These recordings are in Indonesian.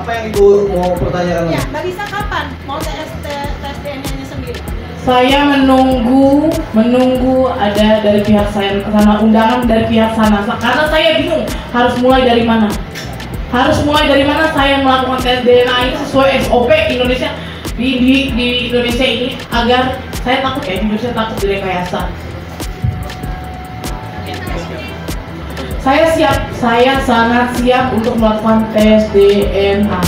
Apa yang Ibu mau pertanyakan? Ya, Mbak Lisa kapan mau tes DNA-nya sendiri? Saya menunggu ada dari pihak saya sana, undangan dari pihak sana, karena saya bingung harus mulai dari mana. Saya melakukan tes DNA ini sesuai SOP Indonesia di Indonesia ini, agar saya takut Indonesia takut direkayasa. Saya sangat siap untuk melakukan tes DNA.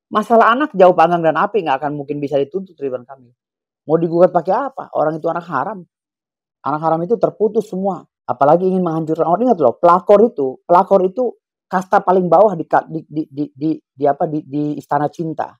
Masalah anak jauh panggang dan api, nggak akan mungkin bisa dituntut Ridwan Kamil. Mau digugat pakai apa? Orang itu anak haram. Anak haram itu terputus semua. Apalagi ingin menghancurkan orang. Ingat loh, pelakor itu kasta paling bawah di istana cinta.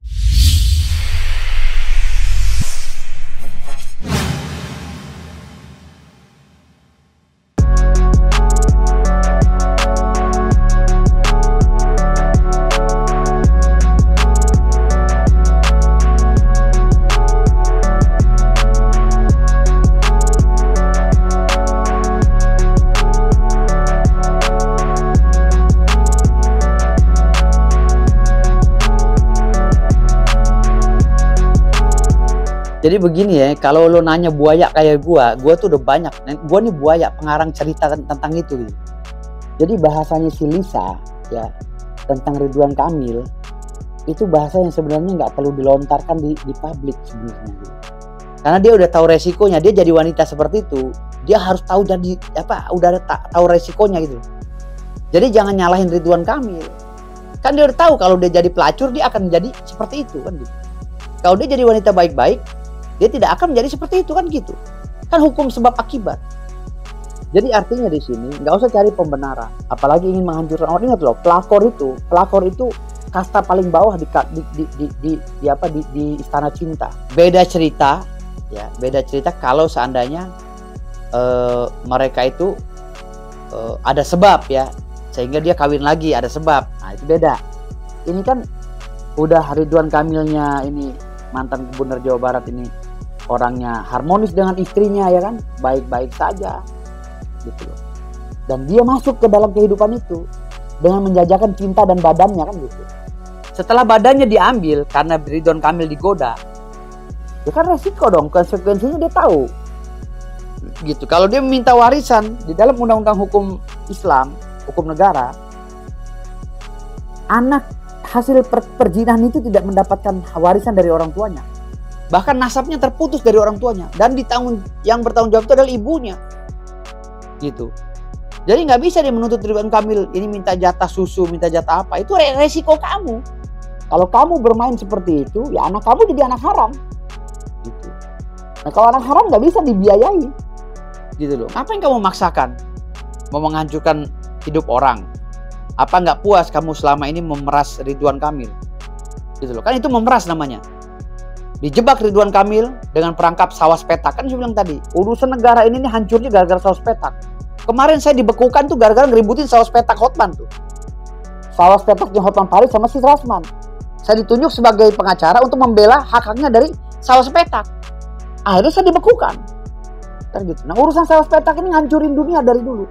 Jadi begini ya, kalau lo nanya buaya kayak gua tuh udah banyak. Gua nih buaya, pengarang cerita tentang itu gitu. Jadi bahasanya si Lisa ya tentang Ridwan Kamil itu bahasa yang sebenarnya nggak perlu dilontarkan di publik sebenarnya. Gitu. Karena dia udah tahu resikonya, dia jadi wanita seperti itu, dia harus tahu tahu resikonya gitu. Jadi jangan nyalahin Ridwan Kamil. Kan dia udah tahu kalau dia jadi pelacur dia akan menjadi seperti itu kan gitu. Kalau dia jadi wanita baik-baik, dia tidak akan menjadi seperti itu kan gitu. Kan hukum sebab akibat. Jadi artinya di sini nggak usah cari pembenaran, apalagi ingin menghancurkan orang. Ingat loh, pelakor itu kasta paling bawah di istana cinta. Beda cerita kalau seandainya mereka itu ada sebab ya, sehingga dia kawin lagi ada sebab. Nah itu beda. Ini kan udah Ridwan Kamilnya ini mantan gubernur Jawa Barat ini orangnya harmonis dengan istrinya ya kan, baik-baik saja gitu loh. Dan dia masuk ke dalam kehidupan itu dengan menjajakan cinta dan badannya kan gitu. Setelah badannya diambil karena Ridwan Kamil digoda, ya kan resiko dong, konsekuensinya dia tahu gitu. Kalau dia meminta warisan di dalam undang-undang hukum Islam hukum negara, anak hasil perjinahan itu tidak mendapatkan warisan dari orang tuanya. Bahkan nasabnya terputus dari orang tuanya. Dan yang bertanggung jawab itu adalah ibunya. Gitu. Jadi nggak bisa dia menuntut Ridwan Kamil ini minta jatah susu, minta jatah apa. Itu resiko kamu. Kalau kamu bermain seperti itu, ya anak kamu jadi anak haram. Gitu. Nah kalau anak haram nggak bisa dibiayai. Gitu loh. Apa yang kamu maksakan? Mau menghancurkan hidup orang? Apa nggak puas kamu selama ini memeras Ridwan Kamil? Gitu loh. Kan itu memeras namanya. Dijebak Ridwan Kamil dengan perangkap sawas petak. Kan saya bilang tadi, urusan negara ini nih hancurnya gara-gara sawas petak. Kemarin saya dibekukan tuh gara-gara ngeributin sawas petak Hotman tuh. Sawas petaknya Hotman Paris sama si Rasman. Saya ditunjuk sebagai pengacara untuk membela hak-haknya dari sawas petak. Akhirnya saya dibekukan. Kan gitu. Nah urusan sawas petak ini ngancurin dunia dari dulu.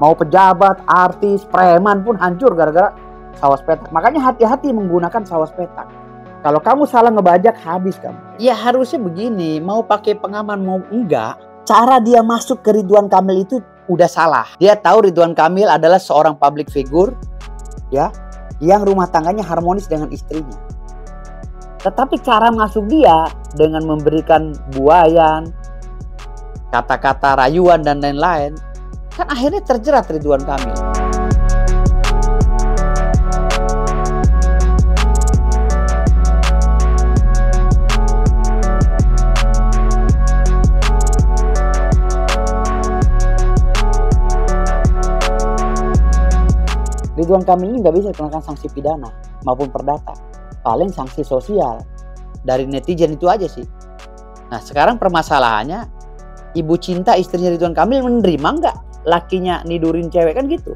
Mau pejabat, artis, preman pun hancur gara-gara sawas petak. Makanya hati-hati menggunakan sawas petak. Kalau kamu salah ngebajak, habis kamu. Ya harusnya begini, mau pakai pengaman mau enggak, cara dia masuk ke Ridwan Kamil itu udah salah. Dia tahu Ridwan Kamil adalah seorang public figure, ya, yang rumah tangganya harmonis dengan istrinya. Tetapi cara masuk dia dengan memberikan buayan, kata-kata rayuan dan lain-lain, kan akhirnya terjerat Ridwan Kamil. Ridwan Kamil ini nggak bisa dikenakan sanksi pidana maupun perdata, paling sanksi sosial dari netizen itu aja sih. Nah sekarang permasalahannya, ibu cinta istrinya Ridwan Kamil menerima nggak lakinya nidurin cewek kan gitu.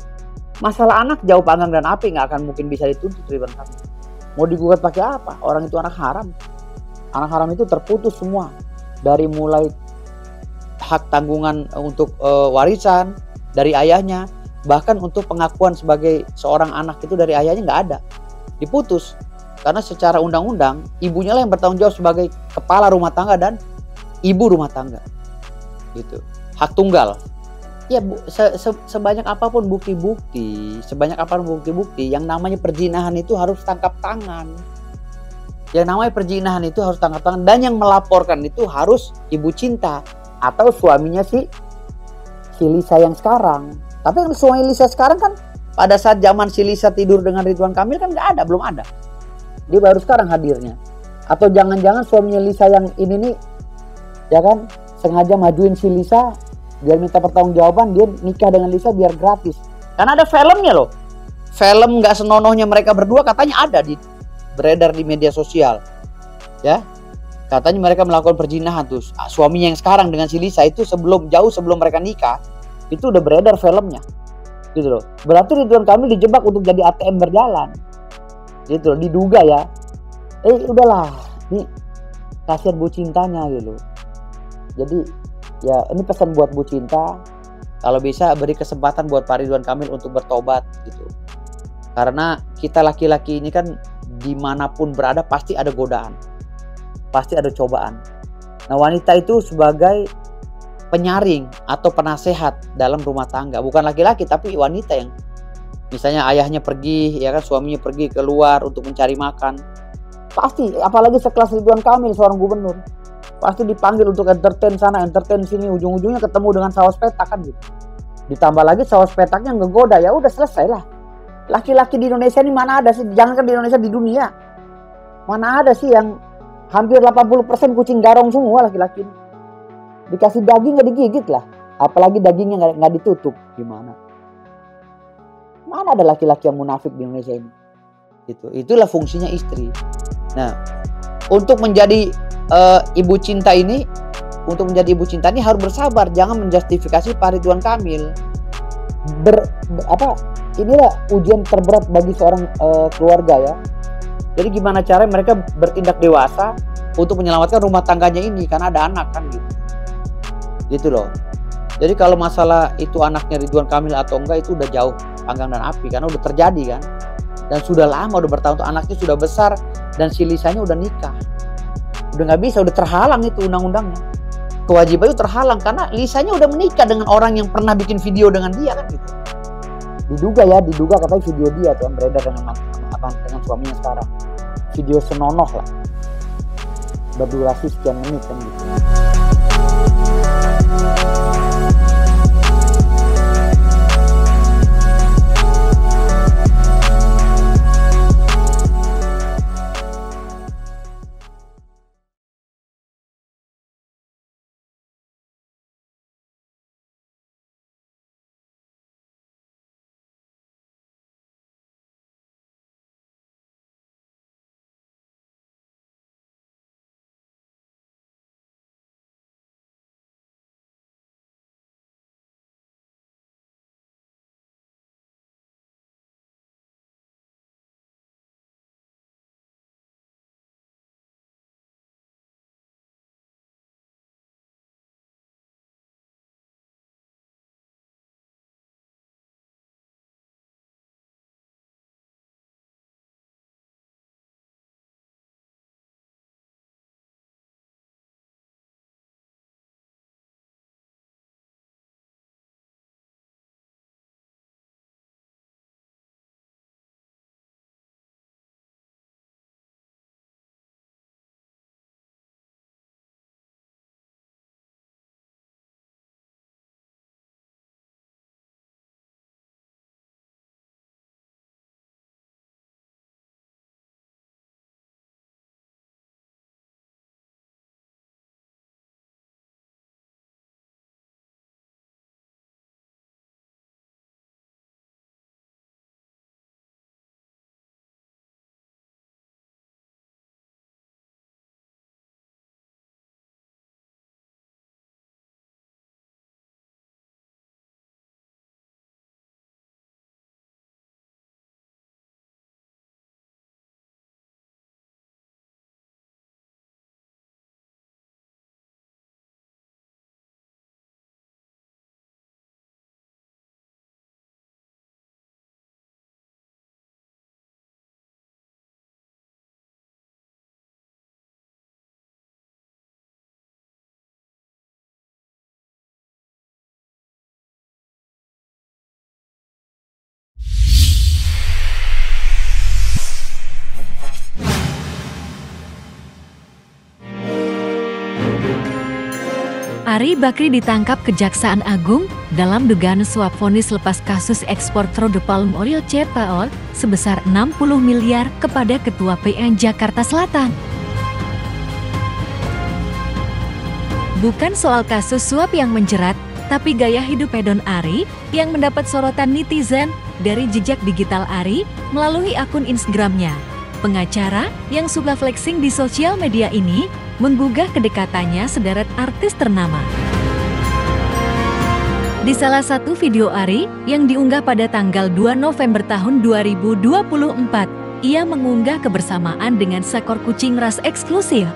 Masalah anak jauh panggang dan api, nggak akan mungkin bisa dituntut Ridwan Kamil. Mau digugat pakai apa? Orang itu anak haram. Anak haram itu terputus semua, dari mulai hak tanggungan untuk warisan dari ayahnya. Bahkan untuk pengakuan sebagai seorang anak itu dari ayahnya nggak ada, diputus. Karena secara undang-undang ibunya lah yang bertanggung jawab sebagai kepala rumah tangga dan ibu rumah tangga, gitu. Hak tunggal. Ya sebanyak apapun bukti-bukti, yang namanya perzinahan itu harus tangkap tangan. Yang namanya perzinahan itu harus tangkap tangan, dan yang melaporkan itu harus ibu cinta atau suaminya si Lisa yang sekarang. Tapi yang suami Lisa sekarang kan pada saat zaman si Lisa tidur dengan Ridwan Kamil kan nggak ada, belum ada. Dia baru sekarang hadirnya. Atau jangan-jangan suaminya Lisa yang ini nih, ya kan, sengaja majuin si Lisa biar minta pertanggungjawaban, dia nikah dengan Lisa biar gratis. Karena ada filmnya loh. Film nggak senonohnya mereka berdua katanya ada beredar di media sosial. Ya. Katanya mereka melakukan perzinahan tuh. Suaminya yang sekarang dengan si Lisa itu jauh sebelum mereka nikah. Itu udah beredar filmnya, gitu loh. Berarti Ridwan Kamil dijebak untuk jadi ATM berjalan, gitu loh, diduga ya. Udahlah, nih kasihan Bu Cintanya gitu. Jadi ya ini pesan buat Bu Cinta, kalau bisa beri kesempatan buat Pak Ridwan Kamil untuk bertobat, gitu. Karena kita laki-laki ini kan dimanapun berada pasti ada godaan, pasti ada cobaan. Nah wanita itu sebagai penyaring atau penasehat dalam rumah tangga, bukan laki-laki tapi wanita yang misalnya ayahnya pergi, ya kan, suaminya pergi keluar untuk mencari makan, pasti apalagi sekelas Ridwan Kamil seorang gubernur pasti dipanggil untuk entertain sana entertain sini, ujung-ujungnya ketemu dengan sawas petak kan gitu. Ditambah lagi sawas petaknya ngegoda, ya udah selesai lah. Laki-laki di Indonesia ini mana ada sih, jangankan di Indonesia, di dunia mana ada sih yang hampir 80% kucing garong semua laki-laki ini. Dikasih daging nggak digigit lah, apalagi dagingnya nggak ditutup, gimana? Mana ada laki-laki yang munafik di Indonesia ini? Itulah fungsinya istri. Nah, untuk menjadi ibu cinta ini, harus bersabar, jangan menjustifikasi Pak Ridwan Kamil. Inilah ujian terberat bagi seorang keluarga ya. Jadi gimana caranya mereka bertindak dewasa untuk menyelamatkan rumah tangganya ini karena ada anak kan gitu loh. Jadi kalau masalah itu anaknya Ridwan Kamil atau enggak itu udah jauh panggang dan api karena udah terjadi kan, dan sudah lama, udah bertahun-tahun, anaknya sudah besar dan si Lisanya udah nikah, udah nggak bisa, udah terhalang itu undang-undangnya, kewajibannya terhalang karena Lisanya udah menikah dengan orang yang pernah bikin video dengan dia kan gitu. diduga katanya video dia tuh yang beredar dengan suaminya sekarang. Video senonoh lah, berdurasi sekian menit kan gitu. Arie Bakri ditangkap Kejaksaan Agung dalam dugaan suap vonis lepas kasus ekspor crude palm oil CPOL sebesar 60 miliar kepada Ketua PN Jakarta Selatan. Bukan soal kasus suap yang menjerat, tapi gaya hidup hedon Arie yang mendapat sorotan netizen dari jejak digital Arie melalui akun Instagramnya. Pengacara yang suka flexing di sosial media ini menggugah kedekatannya sederet artis ternama. Di salah satu video Arie yang diunggah pada tanggal 2 November tahun 2024, ia mengunggah kebersamaan dengan seekor kucing ras eksklusif.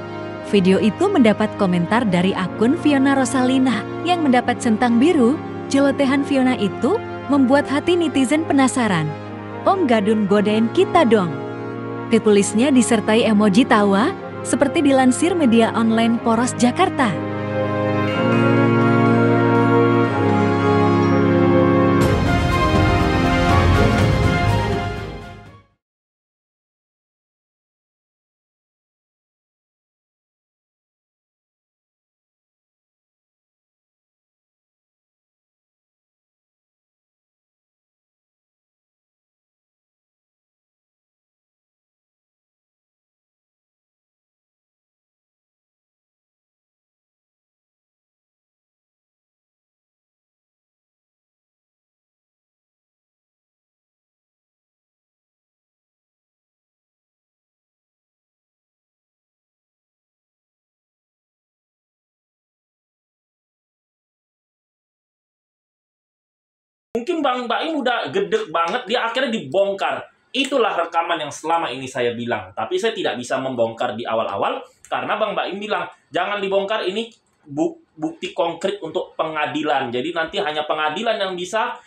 Video itu mendapat komentar dari akun Fiona Rosalina yang mendapat centang biru. Celotehan Fiona itu membuat hati netizen penasaran. Om Gadun godain kita dong. Tulisnya disertai emoji tawa, seperti dilansir media online Poros Jakarta. Mungkin Bang Baim udah gedek banget, dia akhirnya dibongkar. Itulah rekaman yang selama ini saya bilang. Tapi saya tidak bisa membongkar di awal-awal, karena Bang Baim bilang, jangan dibongkar, ini bukti konkret untuk pengadilan. Jadi nanti hanya pengadilan yang bisa.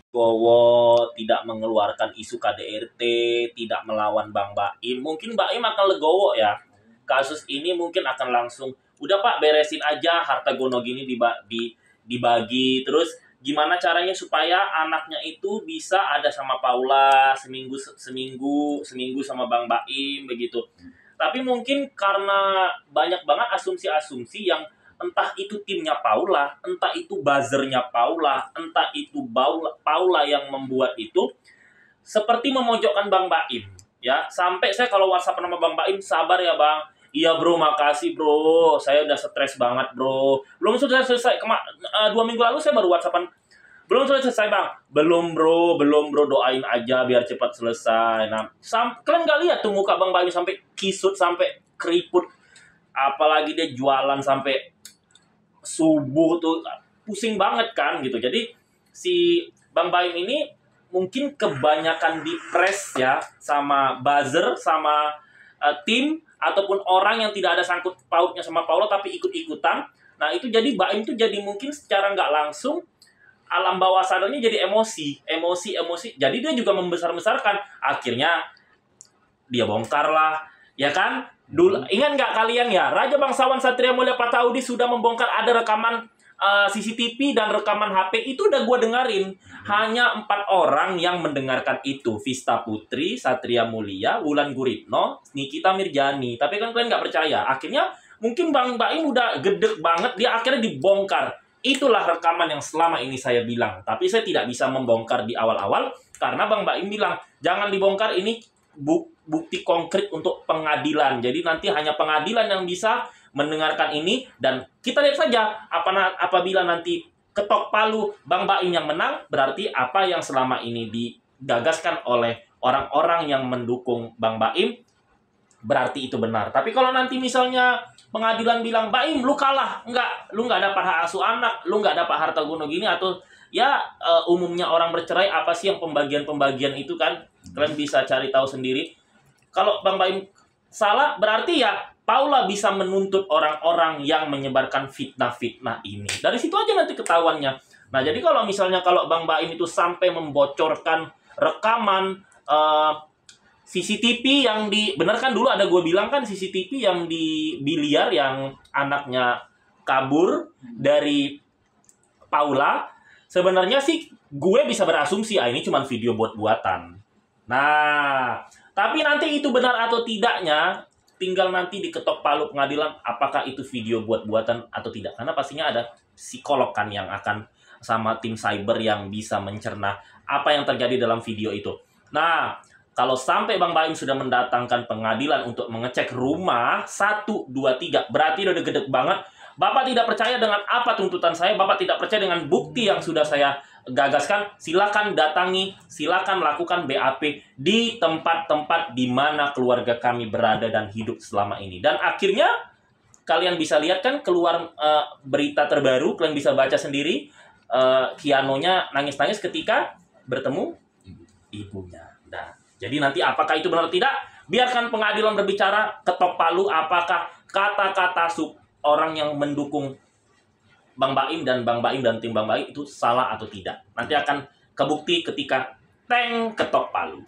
Legowo tidak mengeluarkan isu KDRT, tidak melawan Bang Baim. Mungkin Baim akan legowo ya. Kasus ini mungkin akan langsung udah Pak beresin aja harta gono gini dibagi, terus gimana caranya supaya anaknya itu bisa ada sama Paula seminggu sama Bang Baim begitu. Tapi mungkin karena banyak banget asumsi-asumsi yang entah itu timnya Paula, entah itu buzzernya Paula, entah itu Paula yang membuat itu seperti memojokkan Bang Baim. Ya, sampai saya kalau WhatsApp nama Bang Baim, sabar ya Bang. Iya bro, makasih bro. Saya udah stres banget bro. Belum sudah selesai. 2 minggu lalu saya baru WhatsAppan. Belum selesai Bang. Belum bro. Doain aja biar cepat selesai. Nah, kalian nggak lihat tuh muka Bang Baim sampai kisut, sampai keriput. Apalagi dia jualan sampai subuh tuh. Pusing banget kan gitu. Jadi si Bang Baim ini mungkin kebanyakan di press ya sama buzzer, sama tim ataupun orang yang tidak ada sangkut pautnya sama Paula tapi ikut-ikutan. Nah itu jadi Baim tuh jadi mungkin secara nggak langsung alam bawah sadarnya jadi emosi. Jadi dia juga membesar-besarkan. Akhirnya dia bongkar lah, ya kan? Dulu ingat nggak kalian ya, Raja Bangsawan Satria Mulia Pataudi sudah membongkar ada rekaman CCTV dan rekaman HP itu udah gue dengerin. Hanya 4 orang yang mendengarkan itu. Vista Putri, Satria Mulia, Wulan Guritno, Nikita Mirjani. Tapi kan kalian nggak percaya. Akhirnya mungkin Bang Baim udah gedek banget. Dia akhirnya dibongkar. Itulah rekaman yang selama ini saya bilang. Tapi saya tidak bisa membongkar di awal-awal. Karena Bang Baim bilang, jangan dibongkar, ini bukti konkret untuk pengadilan. Jadi nanti hanya pengadilan yang bisa mendengarkan ini, dan kita lihat saja apabila nanti ketok palu Bang Baim yang menang, berarti apa yang selama ini digagaskan oleh orang-orang yang mendukung Bang Baim berarti itu benar. Tapi kalau nanti misalnya pengadilan bilang Baim lu kalah, lu nggak dapat hak asuh anak, lu nggak dapat harta gono gini, atau ya umumnya orang bercerai apa sih yang pembagian itu kan kalian bisa cari tahu sendiri. Kalau Bang Baim salah berarti ya Paula bisa menuntut orang-orang yang menyebarkan fitnah-fitnah ini. Dari situ aja nanti ketahuannya. Nah, jadi kalau misalnya Bang Baim itu sampai membocorkan rekaman CCTV yang benar kan dulu ada gue bilang kan CCTV yang di Biliar yang anaknya kabur dari Paula. Sebenarnya sih gue bisa berasumsi ini cuma video buat-buatan. Nah, tapi nanti itu benar atau tidaknya tinggal nanti diketok palu pengadilan apakah itu video buat-buatan atau tidak. Karena pastinya ada psikolog kan yang akan sama tim cyber yang bisa mencerna apa yang terjadi dalam video itu. Nah, kalau sampai Bang Baim sudah mendatangkan pengadilan untuk mengecek rumah 1, 2, 3, berarti udah gede banget. Bapak tidak percaya dengan apa tuntutan saya, Bapak tidak percaya dengan bukti yang sudah saya gagaskan, silakan datangi, silakan lakukan BAP di tempat-tempat di mana keluarga kami berada dan hidup selama ini. Dan akhirnya kalian bisa lihat kan keluar berita terbaru, kalian bisa baca sendiri, Kianonya nangis-nangis ketika bertemu ibunya. Nah, jadi nanti apakah itu benar atau tidak? Biarkan pengadilan berbicara, ketok palu apakah kata-kata orang yang mendukung Bang Baim dan tim Bang Baim itu salah atau tidak. Nanti akan kebukti ketika ketok palu.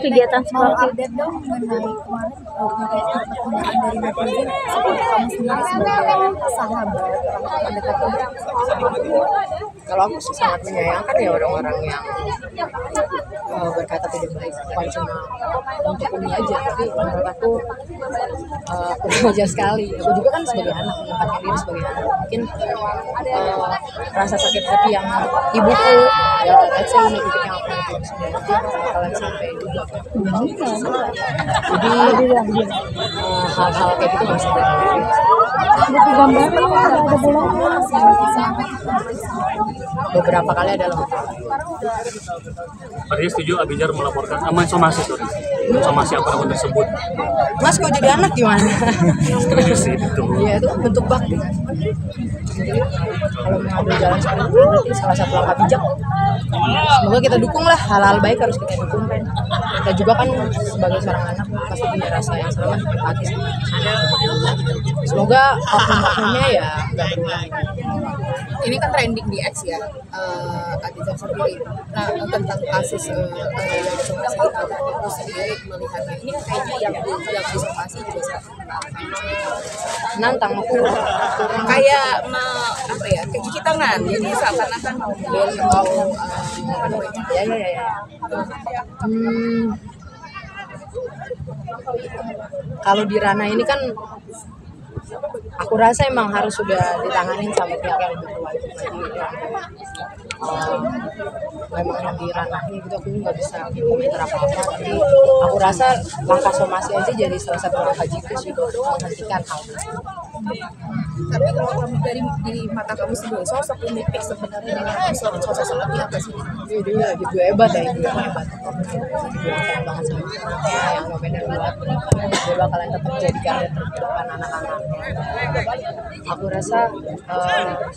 kegiatan mau seperti update dong mengenai kemarin pertanyaan dari netizen seperti kamu sendiri sebagai sahabat orang terdekat kamu. Kalau aku sih sangat menyayangkan ya orang-orang yang berkata tidak baik, bukan cuma untuk Umi aja, tapi menurut aku kurang wajar sekali. Aku juga kan sebagai anak, menempatkan diri sebagai anak, mungkin rasa sakit hati yang ibuku, ya let's say ini titik yang aku nanti bakalan sampai juga. Jadi hal-hal kayak gitu nggak usah terjadi. Beberapa kali adalah Artinya setuju Abizar melaporkan somasi akun tersebut. Mas kok jadi anak gimana? Setuju sih itu. Iya itu kan bentuk bakti. Jadi kalau mengambil jalan seperti itu berarti salah satu langkah bijak. Semoga kita dukung lah, hal-hal baik harus kita dukung kan. Kita juga kan sebagai seorang anak pasti punya rasa yang sama, empati. Semoga oknum-oknumnya ya nggak berulang. Ini kan trending di X ya, Abizar sendiri. Nah, tentang kasus yang disomasi aku sendiri melihatnya ini kayaknya yang disomasi juga Nantang aku kayak apa ya, kayak cuci tangan. Jadi seakan-akan mau beli mau apa namanya? Ya. Kalau di ranah ini kan aku rasa emang harus sudah ditanganin sama pihak yang berwajib. Memang yang di ranahnya gitu aku nggak bisa komentar apa-apa, tapi aku rasa langkah somasi aja jadi salah satu langkah jitu sih untuk menghentikan hal itu. Tapi kalau kamu dari mata kamu sendiri, sosok Umi Pik sebenarnya sosok seperti apa sih? Dia gitu hebat ya, ibu yang hebat. Dia sayang banget sama anaknya yang nomennya buat dia bakalan tetap jadi garda terdepan anak-anak. Aku rasa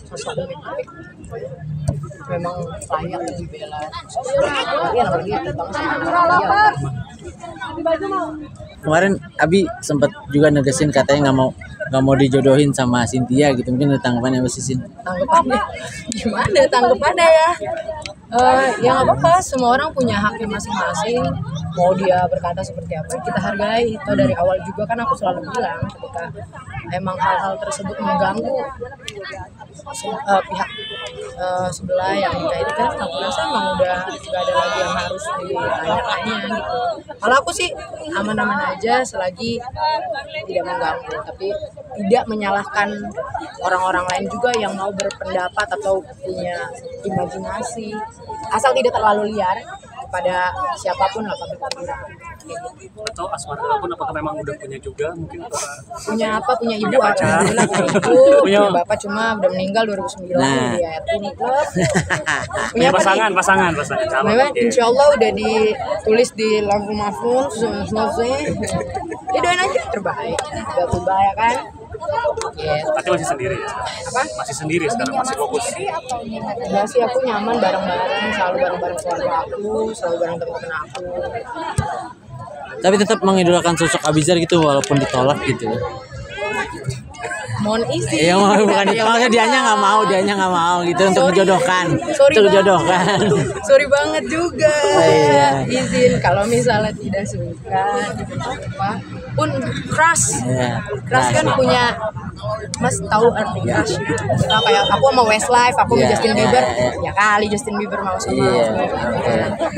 sosok Umi Pik memang layak dibela. Iya, apalagi terutama sama anak dia. Kemarin Abi sempat juga negesin katanya nggak mau dijodohin sama Cynthia gitu, mungkin ada tanggapannya Mbak Sisin? Tanggapannya gimana? Tanggapannya ya nggak apa-apa, semua orang punya haknya masing-masing. Mau dia berkata seperti apa kita hargai. Itu dari awal juga kan aku selalu bilang ketika emang hal-hal tersebut mengganggu pihak sebelah yang dikaitkan, aku rasa emang udah nggak ada lagi yang harus ditanya-tanya gitu. Kalau aku sih aman-aman aja selagi tidak mengganggu, tapi tidak menyalahkan orang-orang lain juga yang mau berpendapat atau punya imajinasi, asal tidak terlalu liar kepada siapapun lah public figure. Atau Asmara pun apakah memang udah punya juga mungkin punya ibu pacar. Punya bapak cuma udah meninggal 2009 di RT Club. Punya pasangan memang insya Allah udah ditulis di lampu mahfuz ya doain aja terbaik gak berubah ya kan. Tapi masih sendiri ya? Apa? Masih sendiri sekarang, masih fokus. Enggak sih, aku nyaman bareng-bareng, selalu bareng-bareng keluarga aku, selalu bareng teman-teman aku. Tapi tetap mengidolakan sosok Abizar gitu walaupun ditolak gitu. Mohon izin. Iya, bukan ditolak, dianya nggak mau gitu. Sorry. Untuk menjodohkan. Sorry banget juga. Iya. Izin kalau misalnya tidak suka apa pun crush. Iya. Crush kan punya Mas tahu arti crush. Nah, kayak aku sama Westlife, aku sama Justin Bieber. Ya kali Justin Bieber mau sama aku.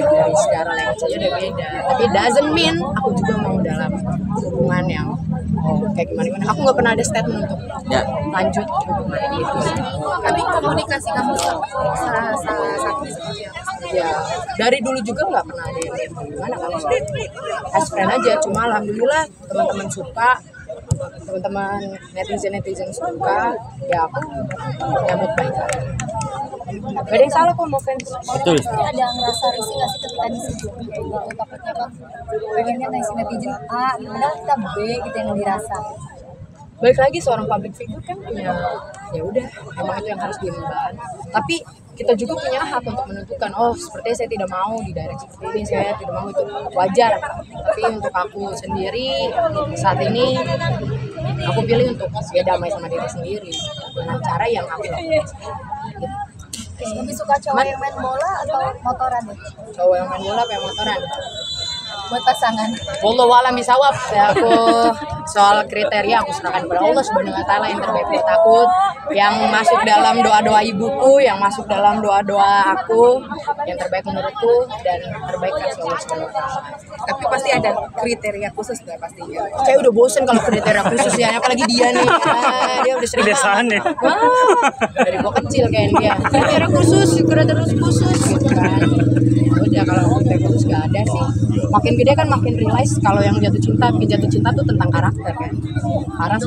Dari secara language aja udah beda. Tapi doesn't mean aku juga mau dalam hubungan yang kayak gimana. Aku nggak pernah ada statement untuk lanjut hubungan gitu. Tapi komunikasi kamu saat ini seperti apa? Ya dari dulu juga nggak pernah ada yang gimana kalau as friend aja. Cuma alhamdulillah teman-teman suka, teman-teman netizen suka, ya aku nyambut baik aja. Gak ada yang salah kok, mau fans. Betul. Ada ngerasa risih nggak sih ketika disebut gitu? Takutnya kan pengennya netizen A, padahal kita B gitu yang dirasa. Balik lagi seorang public figure kan punya, ya udah emang itu yang harus diemban. Tapi kita juga punya hak untuk menentukan, oh sepertinya saya tidak mau di direct seperti ini, saya tidak mau, itu wajar. Tapi untuk aku sendiri saat ini aku pilih untuk ya damai sama diri sendiri dengan cara yang aku lakukan. Lebih suka cowok yang main bola atau motoran? Cowok yang main bola apa yang motoran? buat pasangan? Wallahu a'lam bishawab. Ya, aku soal kriteria aku serahkan kepada Allah Subhanahu wa taala yang terbaik buat aku, yang masuk dalam doa-doa ibuku, yang masuk dalam doa-doa aku, yang terbaik menurutku dan terbaik versi Allah Subhanahu wa taala. Tapi pasti ada kriteria khusus nggak pastinya? Saya udah bosen kalau kriteria khusus ya, apalagi dia nih. Dia udah sering Kebiasaan ya. Dari gua kecil kayak dia. Kriteria khusus gitu kan. Udah kalau kriteria khusus gak ada sih. Makin gede kan makin realize kalau yang jatuh cinta tuh tentang karakter kan. Karena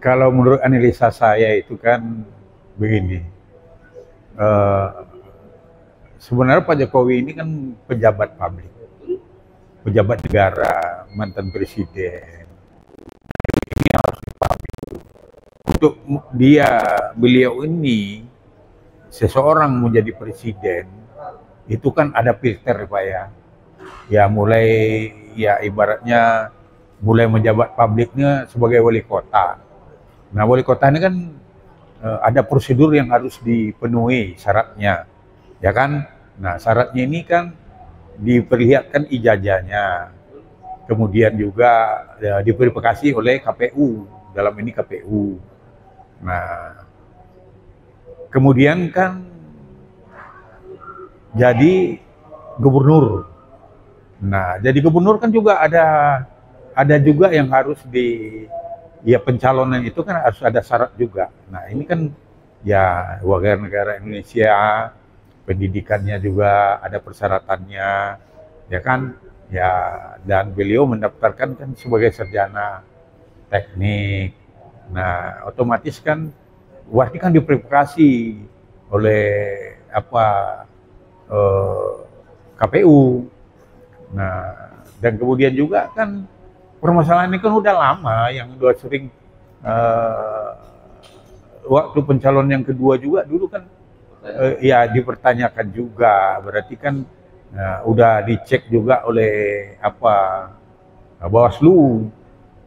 Kalau menurut analisa saya itu kan begini. Sebenarnya Pak Jokowi ini kan pejabat publik, pejabat negara, mantan presiden. Ini harus dipahami. Untuk beliau ini seseorang menjadi presiden itu kan ada filter Pak ya. Ya mulai ya ibaratnya mulai menjabat publiknya sebagai wali kota. Nah wali kota ini kan ada prosedur yang harus dipenuhi syaratnya, ya kan? Nah syaratnya ini kan diperlihatkan ijazahnya, kemudian juga ya, diverifikasi oleh KPU, dalam ini KPU. Nah kemudian kan jadi gubernur. Nah jadi gubernur kan juga ada juga yang harus ya pencalonan itu kan harus ada syarat juga. Nah ini kan ya warga negara Indonesia, pendidikannya juga ada persyaratannya, ya kan? Ya dan beliau mendaftarkan kan sebagai sarjana teknik. Nah otomatis kan berarti kan diverifikasi oleh KPU. Nah dan kemudian juga kan permasalahan ini kan udah lama, yang udah sering waktu pencalon yang kedua juga dulu kan ya dipertanyakan juga, berarti kan udah dicek juga oleh Bawaslu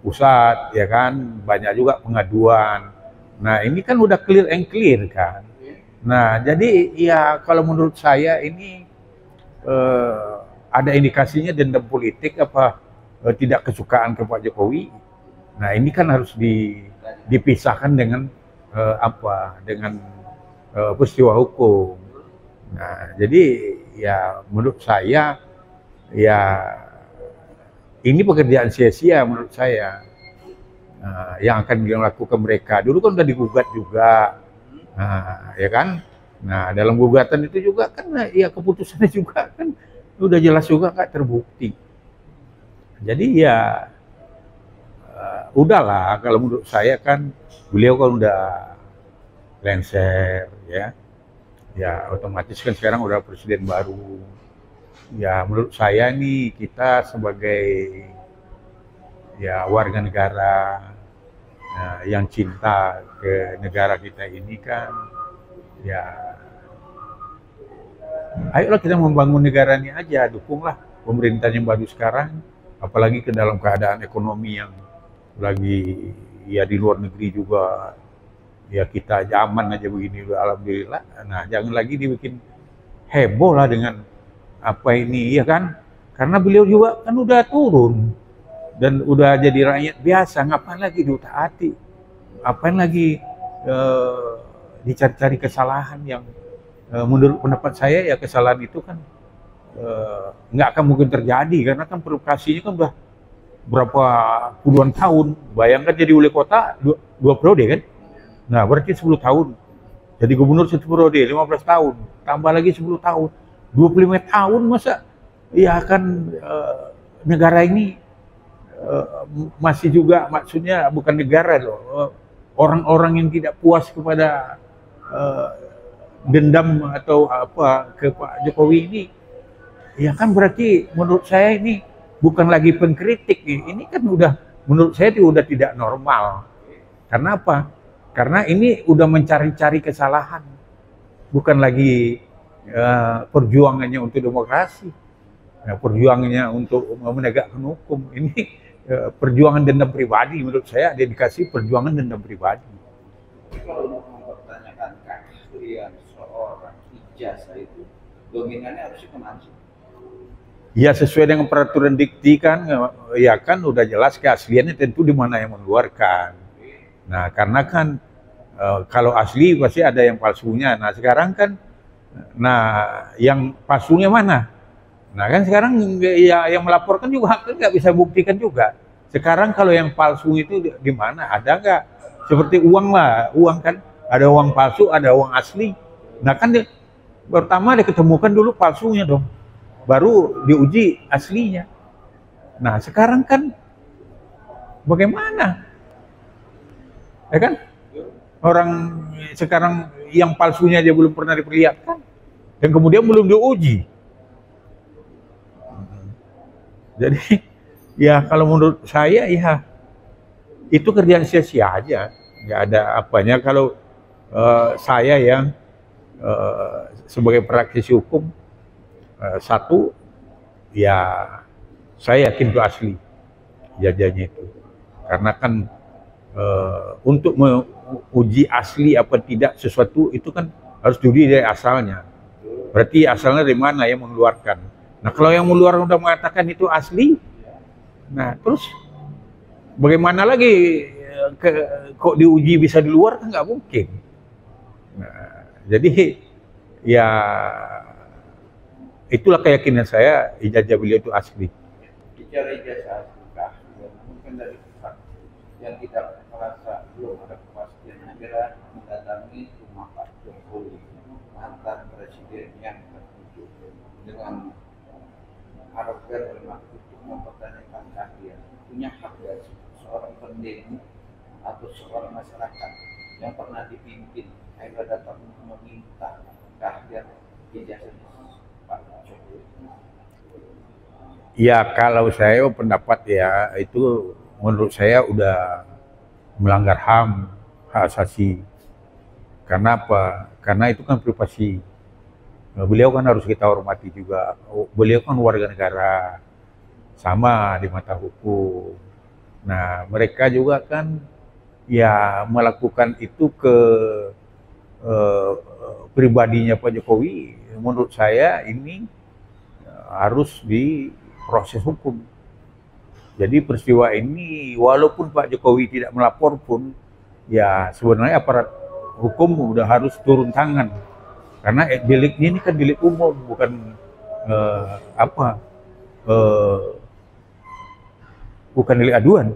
pusat, ya kan, banyak juga pengaduan. Nah ini kan udah clear and clear kan. Nah jadi ya kalau menurut saya ini ada indikasinya dendam politik tidak kesukaan ke Pak Jokowi. Nah ini kan harus dipisahkan dengan dengan peristiwa hukum. Nah jadi ya menurut saya ya ini pekerjaan sia-sia menurut saya yang akan dilakukan mereka. Dulu kan udah digugat juga, ya kan. Nah dalam gugatan itu juga kan ya keputusannya juga kan udah jelas juga nggak terbukti. Jadi ya udahlah, kalau menurut saya kan beliau kan udah lengser ya otomatis kan sekarang udah presiden baru. Ya menurut saya nih kita sebagai ya warga negara yang cinta ke negara kita ini kan ya ayolah kita membangun negara ini aja, dukunglah pemerintah yang baru sekarang, apalagi ke dalam keadaan ekonomi yang lagi ya di luar negeri juga ya kita zaman aja begini, alhamdulillah. Nah jangan lagi dibikin heboh lah dengan apa ini, ya kan, karena beliau juga kan udah turun dan udah jadi rakyat biasa, ngapain lagi ditaati, ngapain lagi dicari-cari kesalahan yang menurut pendapat saya ya kesalahan itu kan nggak akan mungkin terjadi, karena kan provokasinya kan udah berapa puluhan tahun. Bayangkan jadi wali kota dua periode kan, nah berarti 10 tahun, jadi gubernur 1 periode 15 tahun, tambah lagi 10 tahun, 25 tahun. Masa ya kan negara ini masih juga, maksudnya bukan negara loh, orang-orang yang tidak puas kepada dendam atau apa ke Pak Jokowi ini, ya kan berarti menurut saya ini bukan lagi pengkritik, ini kan udah menurut saya itu udah tidak normal. Karena apa? Karena ini udah mencari-cari kesalahan, bukan lagi perjuangannya untuk demokrasi, perjuangannya untuk menegakkan hukum. Ini perjuangan dendam pribadi, menurut saya dedikasi perjuangan dendam pribadi. Kalau mempertanyakan keaslian seorang ijazah itu, dominannya harusnya kemana sih? Ya sesuai dengan peraturan dikti kan, ya kan udah jelas keasliannya tentu di mana yang mengeluarkan. Nah karena kan kalau asli pasti ada yang palsunya. Nah sekarang kan, nah yang palsunya mana? Nah kan sekarang ya yang melaporkan juga kan nggak bisa buktikan juga. Sekarang kalau yang palsu itu di mana? Ada nggak? Seperti uang lah, uang kan ada uang palsu, ada uang asli. Nah kan pertama diketemukan dulu palsunya dong, baru diuji aslinya. Nah sekarang kan bagaimana? Ya kan? Orang sekarang yang palsunya dia belum pernah diperlihatkan, dan kemudian belum diuji. Jadi ya kalau menurut saya ya itu kerjaan sia-sia aja, nggak ada apanya. Kalau saya yang sebagai praktisi hukum, satu ya saya yakin itu asli jajanya itu, karena kan untuk menguji asli apa tidak sesuatu itu kan harus dilihat dari asalnya. Berarti asalnya dari mana yang mengeluarkan. Nah kalau yang mengeluarkan udah mengatakan itu asli, nah terus bagaimana lagi kok diuji bisa di luar, kan nggak mungkin. Nah, jadi ya itulah keyakinan saya ijazah beliau itu asli. Bicara ijazah aslikah, mungkin dari pihak yang tidak merasa belum ada kepastian segera mendatangi rumah Pak Jokowi, mantan presiden yang tertuju, dengan arogan bermaksud untuk mempertanyakan keahlian. Punya hak dari seorang pendemo atau seorang masyarakat yang pernah dipimpin agar datang meminta keahlian ijazah Pak Jokowi? Ya kalau saya pendapat ya itu menurut saya udah melanggar HAM, hak asasi. Karena apa? Karena itu kan privasi. Beliau kan harus kita hormati juga. Beliau kan warga negara, sama di mata hukum. Nah mereka juga kan ya melakukan itu ke pribadinya Pak Jokowi. Menurut saya ini harus diproses hukum. Jadi peristiwa ini walaupun Pak Jokowi tidak melapor pun, ya sebenarnya aparat hukum udah harus turun tangan. Karena deliknya ini kan delik umum, bukan bukan delik aduan.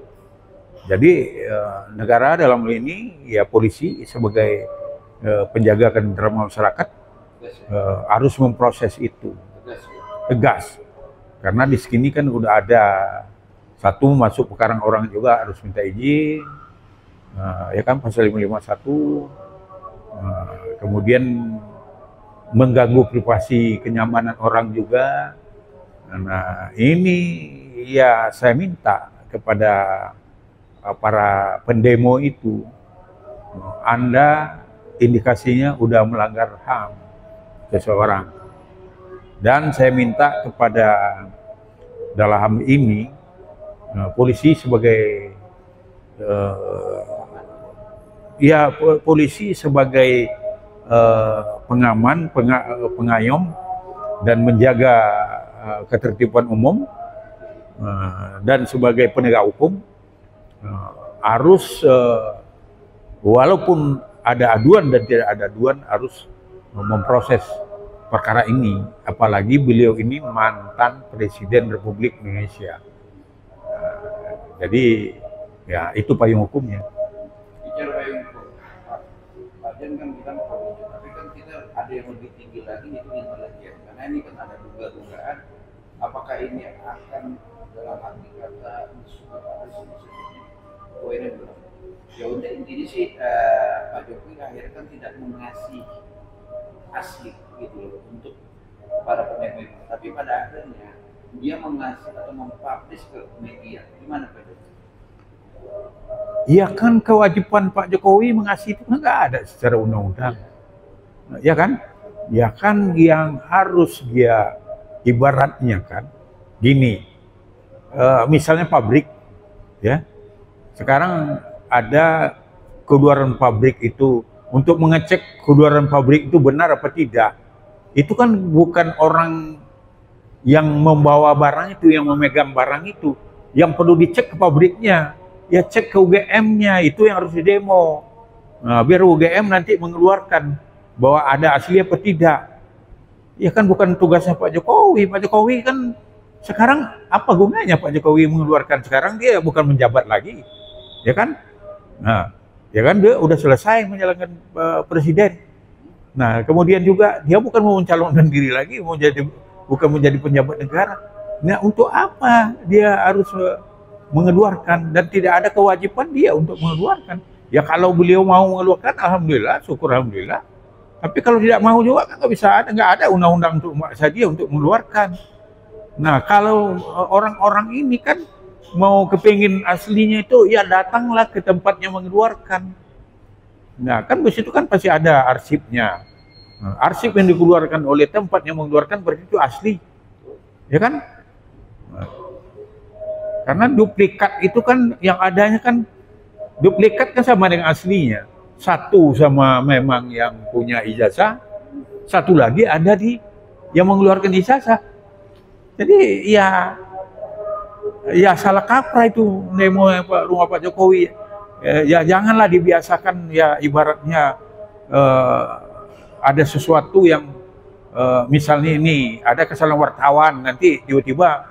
Jadi negara dalam hal ini ya polisi sebagai penjaga ketentraman masyarakat harus memproses itu tegas. Karena di sini kan udah ada satu masuk pekarang orang juga harus minta izin, ya kan pasal 551, kemudian mengganggu privasi kenyamanan orang juga. Nah ini ya saya minta kepada para pendemo itu, Anda indikasinya udah melanggar HAM seseorang, dan saya minta kepada dalam ini polisi sebagai polisi sebagai pengaman, pengayom dan menjaga ketertiban umum, dan sebagai penegak hukum harus walaupun ada aduan dan tidak ada aduan harus memproses perkara ini, apalagi beliau ini mantan Presiden Republik Indonesia. Jadi ya itu payung hukumnya. Bicara payung hukum, Pak Jen kan kita polisi, tapi kan kita ada yang lebih tinggi lagi, itu intelijen. Karena ini kan ada dugaan, apakah ini akan dalam arti kata oh ini belum. Ya udah intinya sih Pak Jokowi akhirnya kan tidak mengasih asli gitu loh untuk para pendemo, tapi pada akhirnya dia mengasih atau mempublish ke media. Gimana Pak Jokowi? Ya kan kewajiban Pak Jokowi mengasih itu nggak ada secara undang-undang, ya kan? Ya kan yang harus dia ibaratnya kan gini, misalnya pabrik, ya sekarang ada keluaran pabrik itu, untuk mengecek keluaran pabrik itu benar apa tidak, itu kan bukan orang yang membawa barang itu, yang memegang barang itu, yang perlu dicek ke pabriknya, ya cek ke UGM-nya, itu yang harus didemo. Nah, biar UGM nanti mengeluarkan bahwa ada asli apa tidak. Ya kan bukan tugasnya Pak Jokowi. Pak Jokowi kan sekarang apa gunanya Pak Jokowi mengeluarkan, sekarang dia bukan menjabat lagi, ya kan? Nah, ya kan dia udah selesai menjalankan presiden. Nah, kemudian juga dia bukan mau mencalonkan diri lagi, bukan menjadi penjabat negara. Nah, untuk apa dia harus mengeluarkan, dan tidak ada kewajiban dia untuk mengeluarkan. Ya kalau beliau mau mengeluarkan, alhamdulillah, syukur alhamdulillah. Tapi kalau tidak mau juga kan nggak ada undang-undang untuk memaksa dia untuk mengeluarkan. Nah kalau orang-orang ini kan mau kepingin aslinya itu, ya datanglah ke tempatnya mengeluarkan. Nah kan di situ kan pasti ada arsipnya. Nah, arsip yang dikeluarkan oleh tempat yang mengeluarkan berarti itu asli, ya kan? Nah, karena duplikat itu kan yang adanya kan duplikat kan sama dengan aslinya. Satu sama memang yang punya ijazah, satu lagi ada di yang mengeluarkan ijazah. Jadi ya salah kaprah itu demo rumah Pak Jokowi. Ya janganlah dibiasakan, ya ibaratnya ada sesuatu yang misalnya ini ada kesalahan wartawan, nanti tiba-tiba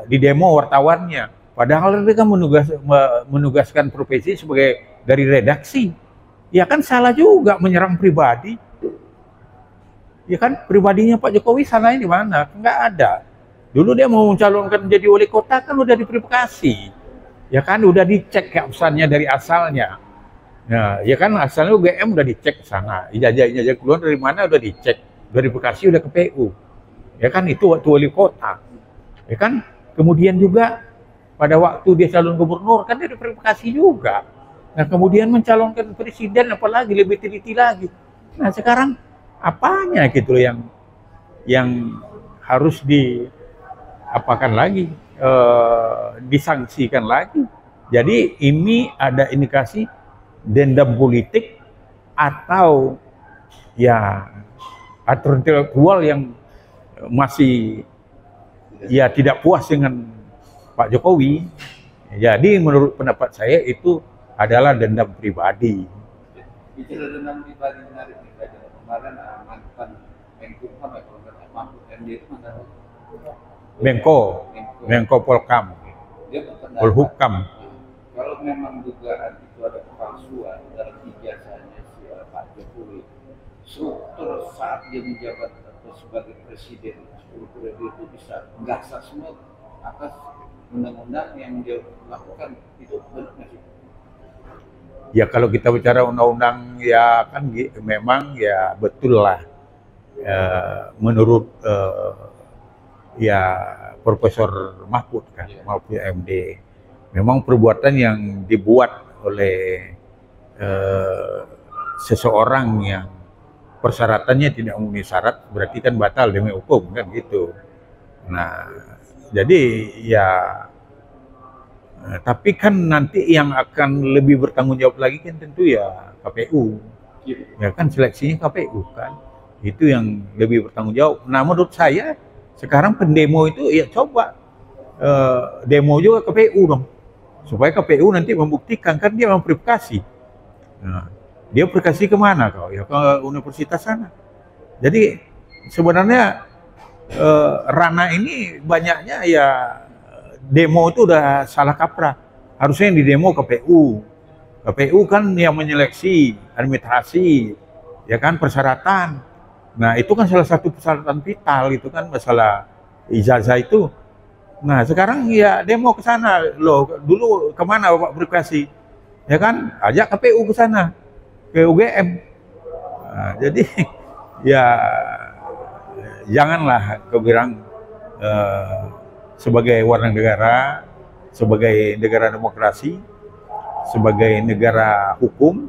di demo wartawannya. Padahal dia kan menugaskan profesi sebagai dari redaksi. Ya kan salah juga menyerang pribadi. Ya kan pribadinya Pak Jokowi salahnya di mana? Nggak ada. Dulu dia mau mencalonkan menjadi wali kota kan udah diprovokasi. Ya kan udah dicek keabsahannya dari asalnya. Ya kan asalnya UGM udah dicek sana. Ijazah keluar dari mana udah dicek. Dari Bekasi udah ke PU. Ya kan itu waktu wali kota. Ya kan kemudian juga pada waktu dia calon gubernur kan dia diprovokasi juga. Nah kemudian mencalonkan presiden apalagi lebih teliti lagi. Nah sekarang apanya gitu yang harus diapakan lagi, disangsikan lagi. Jadi ini ada indikasi dendam politik atau ya aturan intelektual yang masih ya tidak puas dengan Pak Jokowi. Jadi menurut pendapat saya itu adalah dendam pribadi. Bicara dendam pribadi menarik nih, kemarin mantan Menkumham Mahfud MD itu mantan Menko Polhukam. Kalau memang dugaan itu ada kepalsuan dalam ijazahnya si Pak Jokowi, struktur saat dia menjabat atau sebagai presiden 10 periode itu bisa nggak sah semua atas undang-undang yang dia lakukan, itu benar nggak sih? Ya kalau kita bicara undang-undang ya kan memang ya betul lah menurut ya Profesor Mahfud kan, Mahfud MD, memang perbuatan yang dibuat oleh seseorang yang persyaratannya tidak memenuhi syarat berarti kan batal demi hukum kan gitu. Nah jadi ya tapi kan nanti yang akan lebih bertanggung jawab lagi kan tentu ya KPU. Ya kan seleksinya KPU kan. Itu yang lebih bertanggung jawab. Nah menurut saya sekarang pendemo itu ya coba demo juga KPU dong. Supaya KPU nanti membuktikan kan dia memprovokasi. Nah, dia provokasi kemana kau? Ya ke universitas sana. Jadi sebenarnya ranah ini banyaknya ya demo itu udah salah kaprah. Harusnya yang di demo KPU. KPU kan yang menyeleksi, administrasi, ya kan persyaratan. Nah itu kan salah satu persyaratan vital itu kan masalah ijazah itu. Nah sekarang ya demo ke sana loh. Dulu kemana Bapak provokasi? Ya kan ajak KPU ke sana, ke UGM. Nah, jadi ya janganlah kau bilang sebagai warga negara, sebagai negara demokrasi, sebagai negara hukum,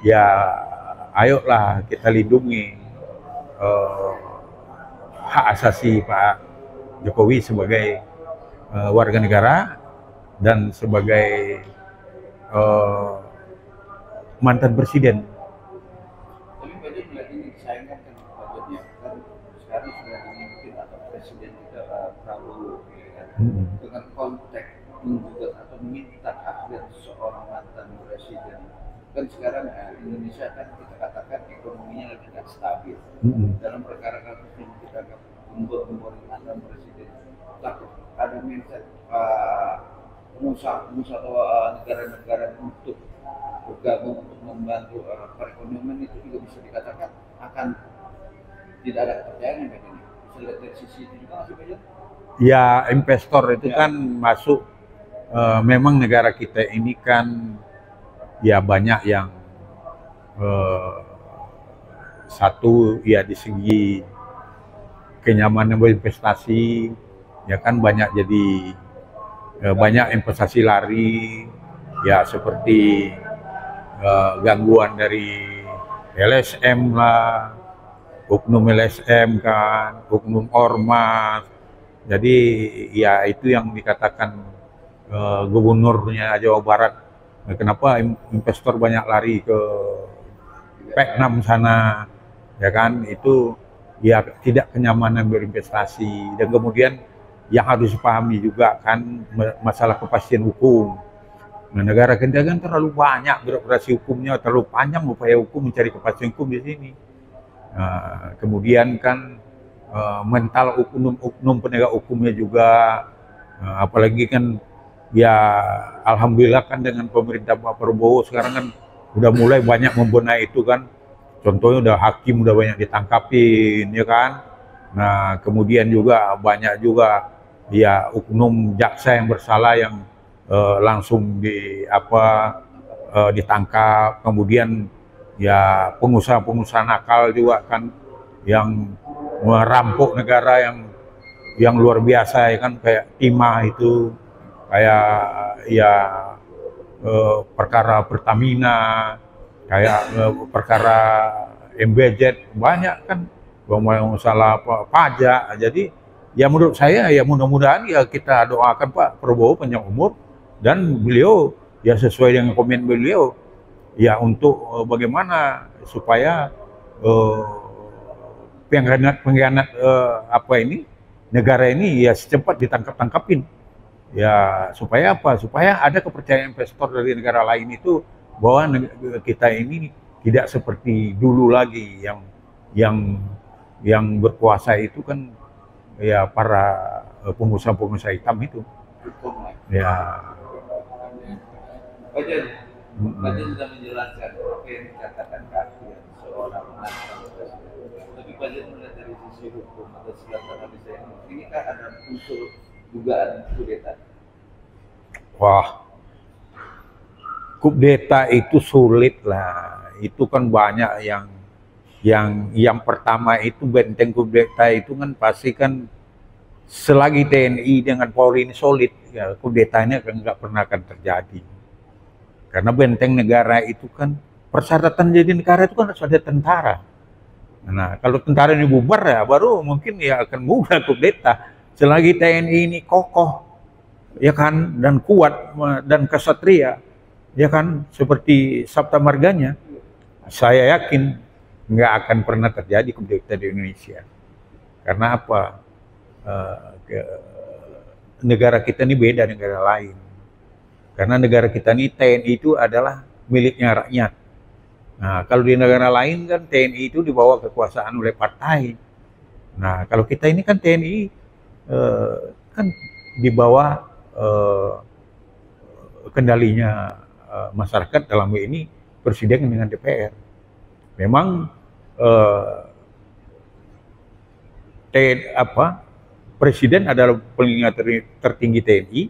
ya ayolah kita lindungi hak asasi Pak Jokowi sebagai warga negara dan sebagai mantan presiden. Tapi Pak Jokowi melihat ini disayangkan kan Pak Jokowi kan sekarang sudah dipimpin atau presiden kita Prabowo dengan konteks menggugat atau meminta akhir seorang mantan presiden. Kan sekarang Indonesia kan kita katakan ekonominya lagi tidak stabil. Dalam perkara kasus yang kita gembor mantan presiden, takut ada mindset pengusaha atau negara-negara untuk bergabung untuk membantu perekonomian itu juga bisa dikatakan akan tidak ada kepercayaan yang begini. Bisa lihat dari sisi itu juga masih banyak. Ya investor itu kan masuk, memang negara kita ini kan ya banyak yang satu ya di segi kenyamanan berinvestasi, ya kan banyak jadi banyak investasi lari, ya seperti gangguan dari LSM lah, oknum LSM kan, oknum ormas. Jadi ya itu yang dikatakan gubernurnya Jawa Barat, kenapa investor banyak lari ke P6 sana, ya kan, itu ya tidak kenyamanan berinvestasi. Dan kemudian yang harus dipahami juga kan masalah kepastian hukum. Nah, negara kita kan terlalu banyak birokrasi hukumnya, terlalu panjang upaya hukum mencari kepastian hukum di sini. Nah, kemudian kan mental oknum penegak hukumnya juga, apalagi kan ya alhamdulillah kan dengan pemerintah Pak Prabowo sekarang kan udah mulai banyak membenahi itu kan. Contohnya udah hakim udah banyak ditangkapin, ya kan. Nah, kemudian juga banyak juga ya oknum jaksa yang bersalah yang langsung ditangkap. Kemudian ya pengusaha-pengusaha nakal juga kan yang merampok negara yang luar biasa, ya kan, kayak Timah itu, kayak ya perkara Pertamina, kayak perkara MBZ, banyak kan masalah pajak. Jadi ya menurut saya ya mudah-mudahan ya kita doakan Pak Prabowo panjang umur dan beliau ya sesuai dengan komen beliau ya untuk bagaimana supaya pengkhianat negara ini ya secepat ditangkap-tangkapin. Ya supaya apa? Supaya ada kepercayaan investor dari negara lain itu bahwa kita ini tidak seperti dulu lagi yang berkuasa itu kan ya para pengusaha-pengusaha hitam itu. Ya. Pak Jan sudah menjelaskan apa yang dikatakan kaki seorang mantan presiden. Tapi Pak Jan melihat dari sisi hukum atau selatan analisa ini kan ada unsur dugaan kudeta. Wah, kudeta itu sulit lah. Itu kan banyak yang pertama itu benteng kudeta itu kan pasti kan selagi TNI dengan Polri ini solid, ya kudetanya kan nggak pernah akan terjadi. Karena benteng negara itu kan persyaratan jadi negara itu kan harus ada tentara. Nah, kalau tentara ini bubar ya baru mungkin ya akan mudah kudeta. Selagi TNI ini kokoh, ya kan, dan kuat dan kesatria, ya kan, seperti sabta marganya, saya yakin nggak akan pernah terjadi kudeta di Indonesia. Karena apa? Negara kita ini beda negara lain. Karena negara kita ini TNI itu adalah miliknya rakyat. Nah, kalau di negara lain kan TNI itu dibawa kekuasaan oleh partai. Nah, kalau kita ini kan TNI kan di bawah kendalinya masyarakat, dalam hal ini presiden dengan DPR. Memang presiden adalah pengingat tertinggi TNI,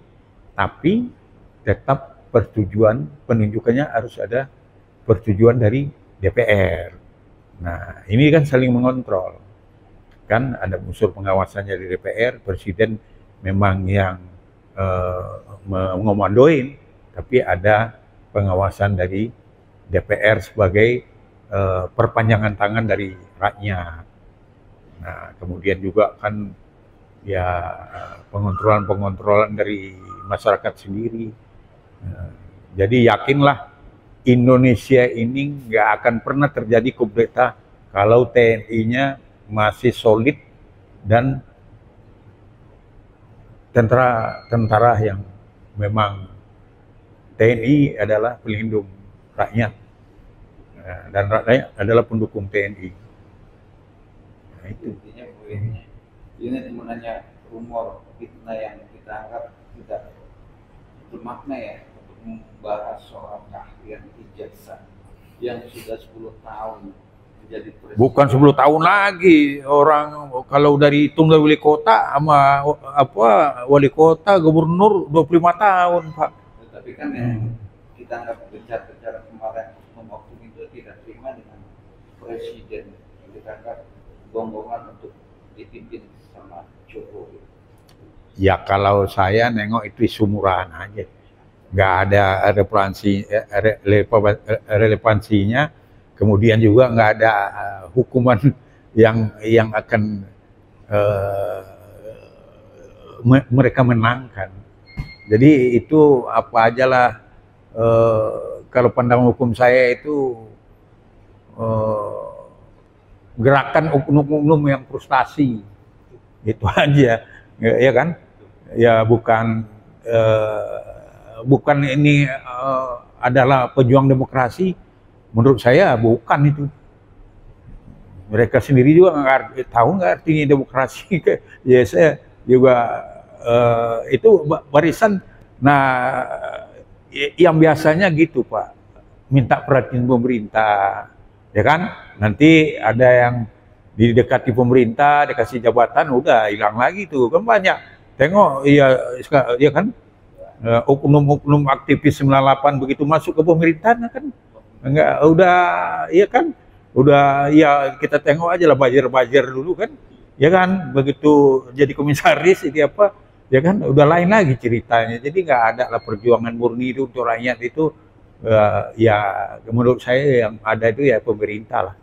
tapi tetap persetujuan penunjukannya harus ada persetujuan dari DPR. Nah, ini kan saling mengontrol. Kan ada unsur pengawasannya dari DPR, presiden memang yang mengomandoin, tapi ada pengawasan dari DPR sebagai perpanjangan tangan dari rakyat. Nah, kemudian juga kan ya pengontrolan dari masyarakat sendiri. Jadi yakinlah Indonesia ini nggak akan pernah terjadi kudeta kalau TNI-nya masih solid dan tentara yang memang TNI adalah pelindung rakyat dan rakyat adalah pendukung TNI. Nah, itu. Ini sebenarnya rumor fitnah yang kita anggap tidak bermakna ya untuk membahas soal keahlian ijazah yang sudah 10 tahun menjadi presiden. Bukan 10 tahun lagi, orang kalau dari hitung dari wali kota sama wali kota gubernur 25 tahun, Pak. Tapi kan kita anggap bicara kemarin oknum itu tidak terima dengan presiden dianggap gonggongan untuk dipimpin sama Jokowi? Ya kalau saya nengok itu isu murahan aja, nggak ada relevansinya, kemudian juga nggak ada hukuman yang akan mereka menangkan. Jadi itu apa aja lah, kalau pandangan hukum saya itu gerakan oknum-oknum yang frustasi, itu aja, ya kan? Ya bukan ini adalah pejuang demokrasi. Menurut saya bukan itu. Mereka sendiri juga tahu nggak artinya demokrasi. Ya saya juga itu barisan. Nah yang biasanya gitu Pak, minta perhatian pemerintah, ya kan? Nanti ada yang didekati pemerintah, dikasih jabatan, udah hilang lagi tuh kan banyak. Tengok ya kan, oknum-oknum aktivis 98 begitu masuk ke pemerintahan kan, enggak udah, ya kan, udah ya kita tengok aja lah buzzer dulu kan, ya kan, begitu jadi komisaris ini apa, ya kan, udah lain lagi ceritanya. Jadi nggak ada lah perjuangan murni itu untuk rakyat itu, ya menurut saya yang ada itu ya pemerintah lah,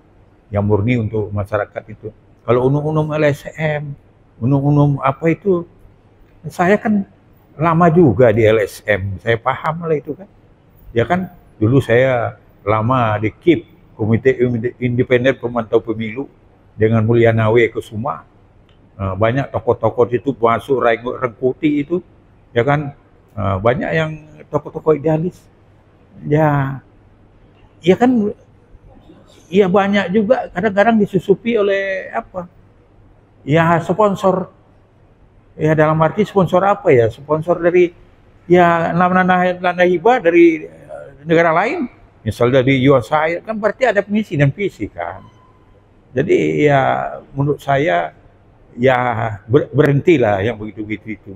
yang murni untuk masyarakat itu. Kalau unum-unum LSM, unum-unum apa itu, saya kan lama juga di LSM, saya paham lah itu kan. Ya kan, dulu saya lama di KIP, Komite Independen Pemantau Pemilu, dengan Mulyana W. Kusuma. Banyak tokoh-tokoh itu masuk Rengkuti itu, ya kan, banyak yang tokoh-tokoh idealis. Ya kan, ya banyak juga kadang-kadang disusupi oleh apa? Ya sponsor. Ya dalam arti sponsor apa ya? Sponsor dari ya nana hibah dari negara lain, misal dari USAID kan berarti ada misi dan visi kan. Jadi ya menurut saya ya berhentilah yang begitu-begitu itu.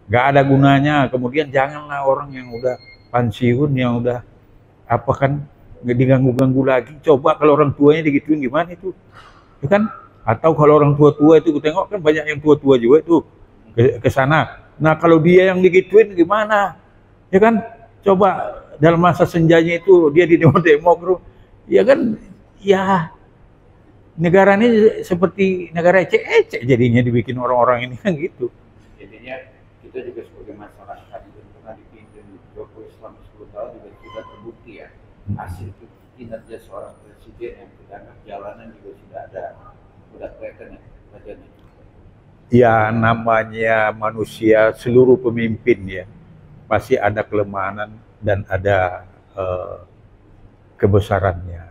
Nggak ada gunanya. Kemudian janganlah orang yang udah pensiun, yang udah apa kan diganggu-ganggu lagi. Coba kalau orang tuanya digituin gimana itu? Ya kan? Atau kalau orang tua-tua itu tengok kan banyak yang tua-tua juga itu ke sana. Nah kalau dia yang digituin gimana? Ya kan, coba dalam masa senjanya itu dia di demo-demo, ya kan, ya negara ini seperti negara ecek-ecek jadinya dibikin orang-orang ini kan gitu. Jadinya kita juga sebagai masyarakat yang pernah dipimpin Jokowi selama 10 tahun juga sudah terbukti ya, hasil kinerja seorang presiden yang dianggap jalanan juga sudah ada, sudah kelihatan ya wajahnya. Ya namanya manusia, seluruh pemimpin ya pasti ada kelemahan dan ada kebesarannya.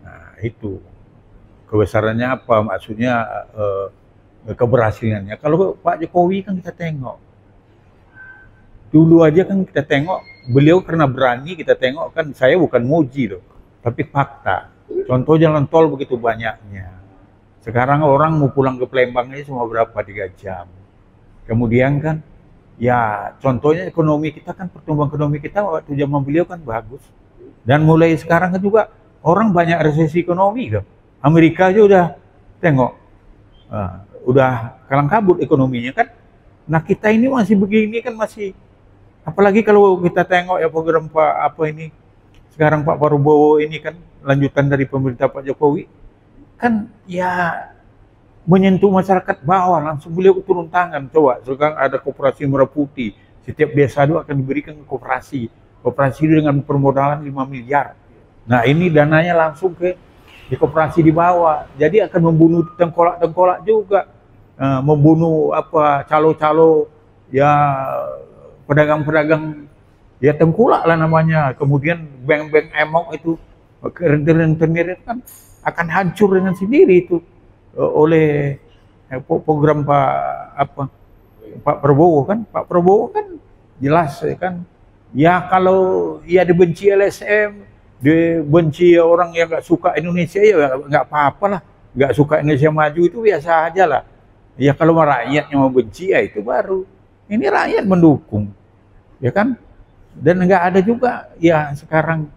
Nah itu kebesarannya apa? Maksudnya keberhasilannya. Kalau Pak Jokowi kan kita tengok dulu aja kan, kita tengok beliau karena berani, kita tengok kan, saya bukan muji loh, tapi fakta. Contoh jalan tol begitu banyaknya. Sekarang orang mau pulang ke Palembang ini cuma berapa, 3 jam. Kemudian kan, ya contohnya ekonomi kita kan, pertumbuhan ekonomi kita waktu zaman beliau kan bagus. Dan mulai sekarang kan juga orang banyak resesi ekonomi kan. Amerika aja udah tengok, udah kalang kabut ekonominya kan. Nah kita ini masih begini kan, masih, apalagi kalau kita tengok ya program Pak apa ini, sekarang Pak Prabowo ini kan lanjutan dari pemerintah Pak Jokowi. Kan ya menyentuh masyarakat bawah, langsung beliau turun tangan. Coba sekarang ada koperasi Merah Putih, setiap desa itu akan diberikan ke koperasi itu dengan permodalan 5 miliar. Nah ini dananya langsung ke di koperasi di bawah, jadi akan membunuh tengkolak juga, membunuh apa calo-calo ya, pedagang-pedagang ya tengkulak lah namanya. Kemudian bank-bank emok itu, rentenir kan akan hancur dengan sendiri itu oleh program Pak Prabowo kan. Pak Prabowo kan jelas kan, ya kalau ya dibenci LSM, dibenci orang yang nggak suka Indonesia ya nggak apa-apa lah, nggak suka Indonesia maju itu biasa aja lah. Ya kalau rakyatnya mau benci ya itu baru. Ini rakyat mendukung, ya kan. Dan nggak ada juga ya sekarang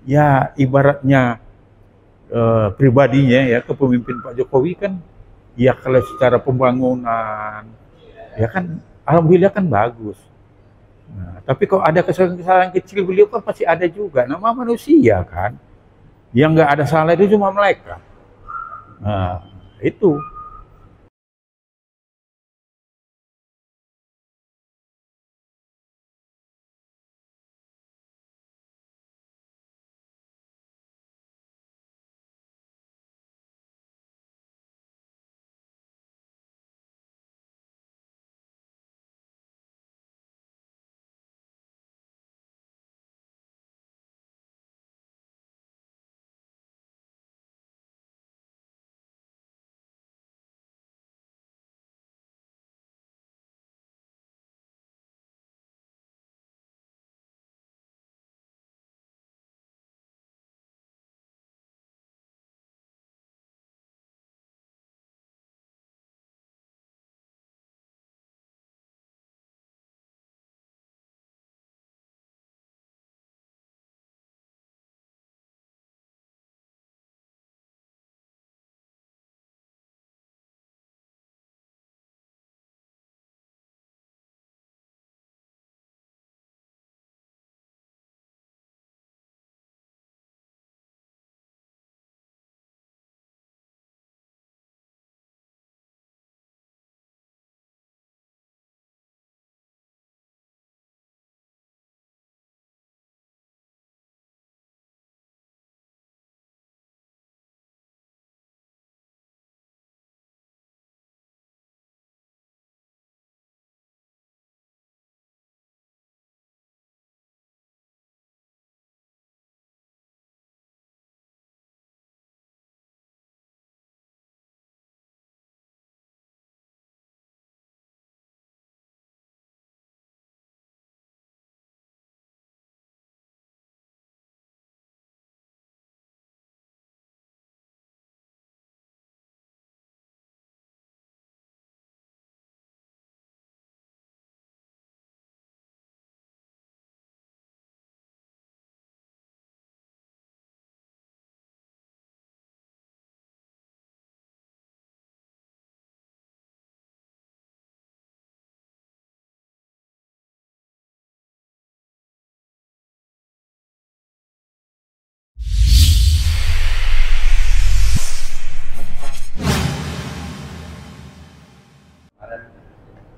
ya ibaratnya pribadinya ya, kepemimpinan Pak Jokowi kan, ya kalau secara pembangunan, ya kan alhamdulillah kan bagus. Nah, tapi kalau ada kesalahan-kesalahan kecil beliau kan pasti ada juga. Nama manusia kan, yang nggak ada salah itu cuma malaikat. Nah, itu.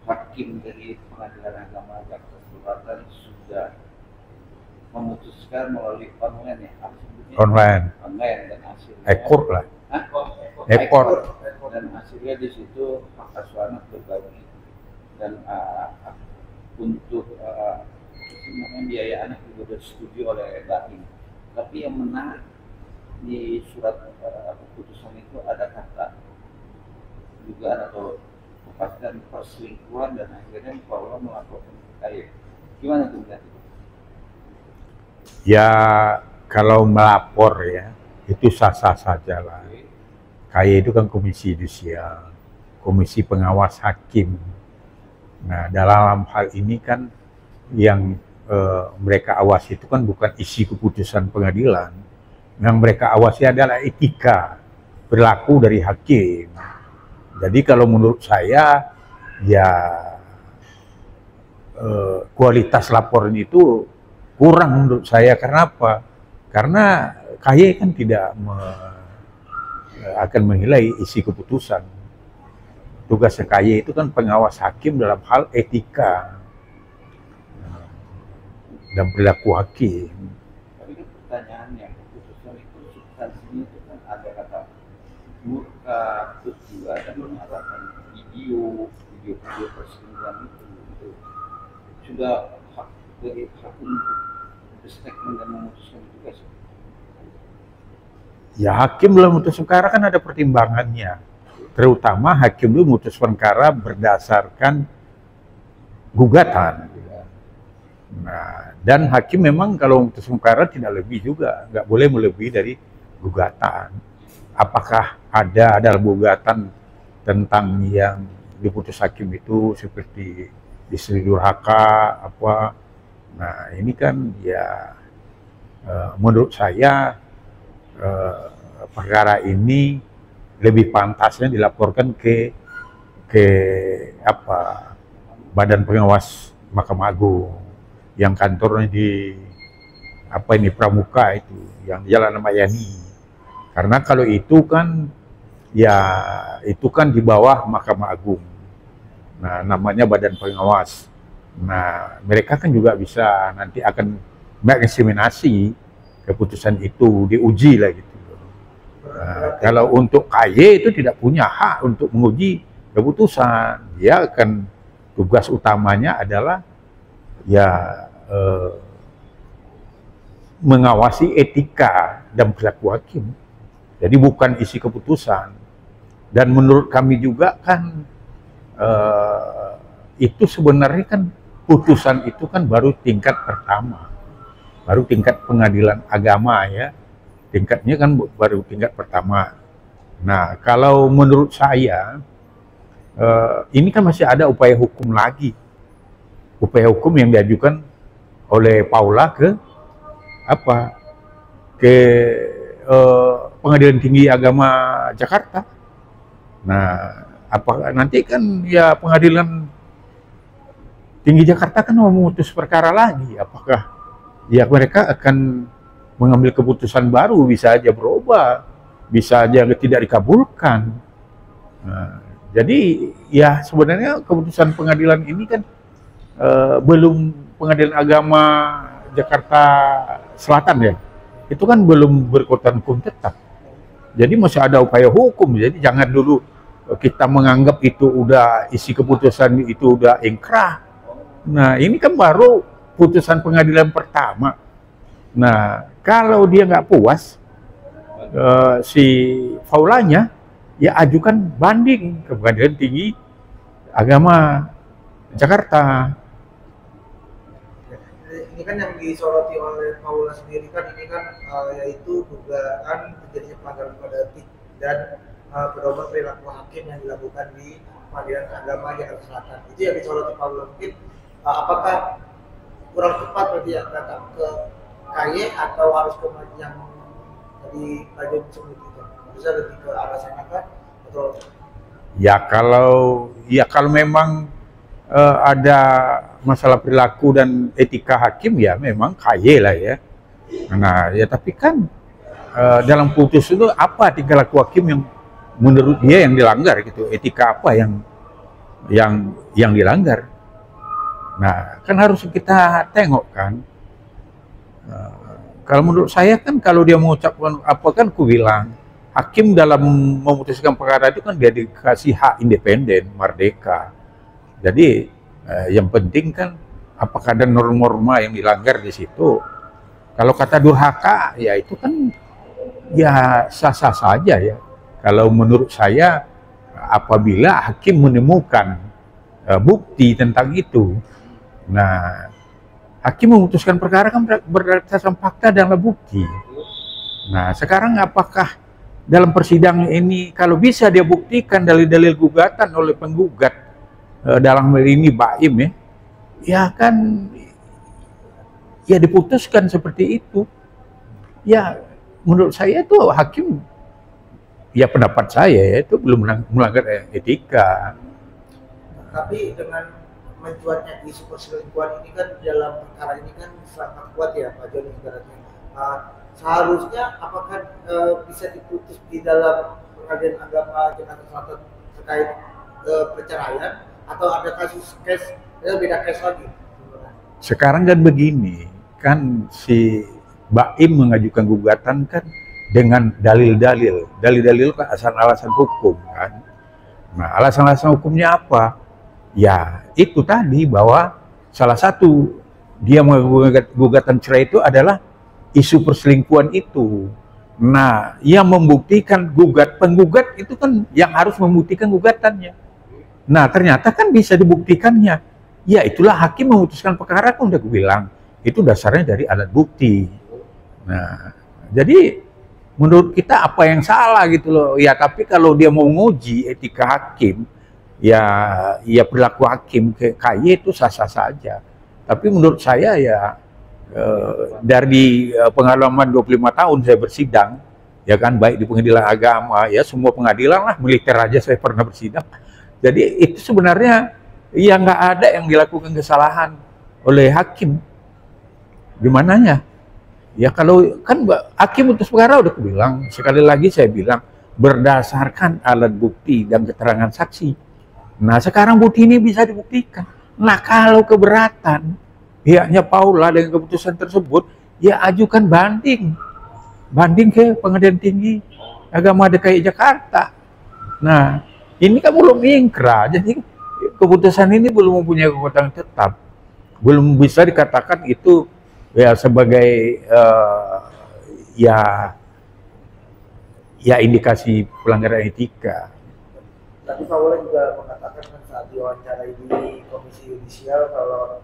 Hakim dari Pengadilan Agama Jakarta Selatan sudah memutuskan melalui online ya, Online dan hasilnya ekor lah. Ekor. Dan hasilnya di situ hak asuh anak berbagi dan untuk biaya anak juga disetujui oleh BAIN. Tapi yang menarik di surat keputusan itu ada kata dugaan atau kepastian perselingkuhan dan akhirnya Paula melaporkan ke KAY. Gimana tuh berarti? Ya kalau melapor ya itu sah-sah saja lah. KAY itu kan komisi yudisial, komisi pengawas hakim. Nah dalam hal ini kan yang mereka awasi itu kan bukan isi keputusan pengadilan. Yang mereka awasi adalah etika perilaku dari hakim. Jadi kalau menurut saya ya kualitas laporan itu kurang menurut saya. Karena apa? Karena KAY kan tidak akan menilai isi keputusan. Tugas KAY itu kan pengawas hakim dalam hal etika dan perilaku hakim. Tapi kan pertanyaannya, keputusan itu substansinya itu kan ada kata murka, terus juga ada mengatakan video perselingkuhan itu sudah hak dari hakim untuk berstatement dan memutuskan juga sih. Ya hakim dalam memutus perkara kan ada pertimbangannya, terutama hakim itu memutus perkara berdasarkan gugatan. Nah, dan hakim memang kalau memutus perkara tidak lebih juga, nggak boleh melebihi dari gugatan. Apakah ada dalam gugatan tentang yang diputus hakim itu seperti diselidurhaka apa? Nah ini kan ya menurut saya perkara ini lebih pantasnya dilaporkan ke Badan Pengawas Mahkamah Agung yang kantornya di Pramuka itu, yang Jalan Mayani. Karena kalau itu kan di bawah Mahkamah Agung. Nah, namanya Badan Pengawas. Nah, mereka kan juga bisa nanti akan mengeksaminasi keputusan itu, diuji lah gitu. Nah, kalau untuk KY itu tidak punya hak untuk menguji keputusan. Dia akan, tugas utamanya adalah mengawasi etika dan perilaku hakim. Jadi bukan isi keputusan. Dan menurut kami juga kan itu sebenarnya kan putusan itu kan baru tingkat pertama, baru tingkat pengadilan agama ya, tingkatnya kan baru tingkat pertama. Nah, kalau menurut saya ini kan masih ada upaya hukum lagi, upaya hukum yang diajukan oleh Paula ke Pengadilan Tinggi Agama Jakarta. Nah, apakah nanti kan ya Pengadilan Tinggi Jakarta kan mau memutus perkara lagi, apakah ya mereka akan mengambil keputusan baru, bisa aja berubah, bisa aja tidak dikabulkan. Nah, jadi ya sebenarnya keputusan pengadilan ini kan belum, Pengadilan Agama Jakarta Selatan ya, itu kan belum berkekuatan hukum tetap. Jadi masih ada upaya hukum, jadi jangan dulu kita menganggap itu udah isi keputusan itu udah ingkrah. Nah, ini kan baru putusan pengadilan pertama. Nah, kalau dia nggak puas, si Paulanya ya ajukan banding ke Pengadilan Tinggi Agama Jakarta. Ini kan yang disoroti oleh Paula sendiri kan ini kan yaitu dugaan terjadinya pelanggaran kode etik dan pedoman perilaku hakim yang dilakukan di Pengadilan Agama Jakarta Selatan. Itu yang disoroti Paula. Mungkin apakah kurang tepat berarti yang datang ke KY atau harus ke yang di bagian sebelum itu? Bisa lebih ke arah sana kan? Atau Ya kalau memang ada masalah perilaku dan etika hakim ya memang KY lah ya. Nah ya tapi kan dalam putus itu apa tingkah laku hakim yang menurut dia yang dilanggar gitu, etika apa yang dilanggar. Nah kan harus kita tengok kan. Kalau menurut saya kan kalau dia mengucapkan apa kan aku bilang hakim dalam memutuskan perkara itu kan dia dikasih hak independen, merdeka. Jadi yang penting kan apakah ada norma-norma yang dilanggar di situ. Kalau kata durhaka ya itu kan ya sah-sah saja ya. Kalau menurut saya apabila hakim menemukan bukti tentang itu. Nah, hakim memutuskan perkara kan berdasarkan fakta dan bukti. Nah, sekarang apakah dalam persidangan ini kalau bisa dia buktikan dalil-dalil gugatan oleh penggugat dalam hal ini Baim ya kan ya diputuskan seperti itu. Ya menurut saya itu hakim ya pendapat saya ya, itu belum melanggar etika. Tapi dengan mencuatnya isu perselingkuhan ini kan dalam perkara ini kan sangat kuat ya Pak Joni ibaratnya. Seharusnya apakah bisa diputus di dalam Pengadilan Agama Jakarta Selatan terkait perceraian atau ada kasus case beda case lagi? Sekarang kan begini, kan si Baim mengajukan gugatan kan dengan dalil-dalil kan alasan-alasan hukum kan. Nah, alasan-alasan hukumnya apa? Ya, itu tadi bahwa salah satu dia mengajukan gugatan cerai itu adalah isu perselingkuhan itu. Nah, yang membuktikan penggugat itu kan yang harus membuktikan gugatannya. Nah, ternyata kan bisa dibuktikannya. Ya, itulah hakim memutuskan perkara kan udah gue bilang. Itu dasarnya dari alat bukti. Nah, jadi menurut kita apa yang salah gitu loh. Ya, tapi kalau dia mau nguji etika hakim, ya perilaku hakim ke KY itu sah-sah saja. Tapi menurut saya ya dari pengalaman 25 tahun saya bersidang, ya kan, baik di pengadilan agama, ya semua pengadilan lah, militer aja saya pernah bersidang. Jadi itu sebenarnya ya nggak ada yang dilakukan kesalahan oleh hakim. Gimananya? Ya kalau kan hakim putus perkara udah bilang, sekali lagi saya bilang, berdasarkan alat bukti dan keterangan saksi. Nah sekarang bukti ini bisa dibuktikan. Nah kalau keberatan pihaknya Paula dengan keputusan tersebut, ya ajukan banding ke Pengadilan Tinggi Agama DKI Jakarta. Nah ini kan belum ingkrah, jadi keputusan ini belum mempunyai kekuatan tetap, belum bisa dikatakan itu ya sebagai ya indikasi pelanggaran etika. Tapi Paula juga mengatakan kan saat diwawancarai di Komisi Yudisial kalau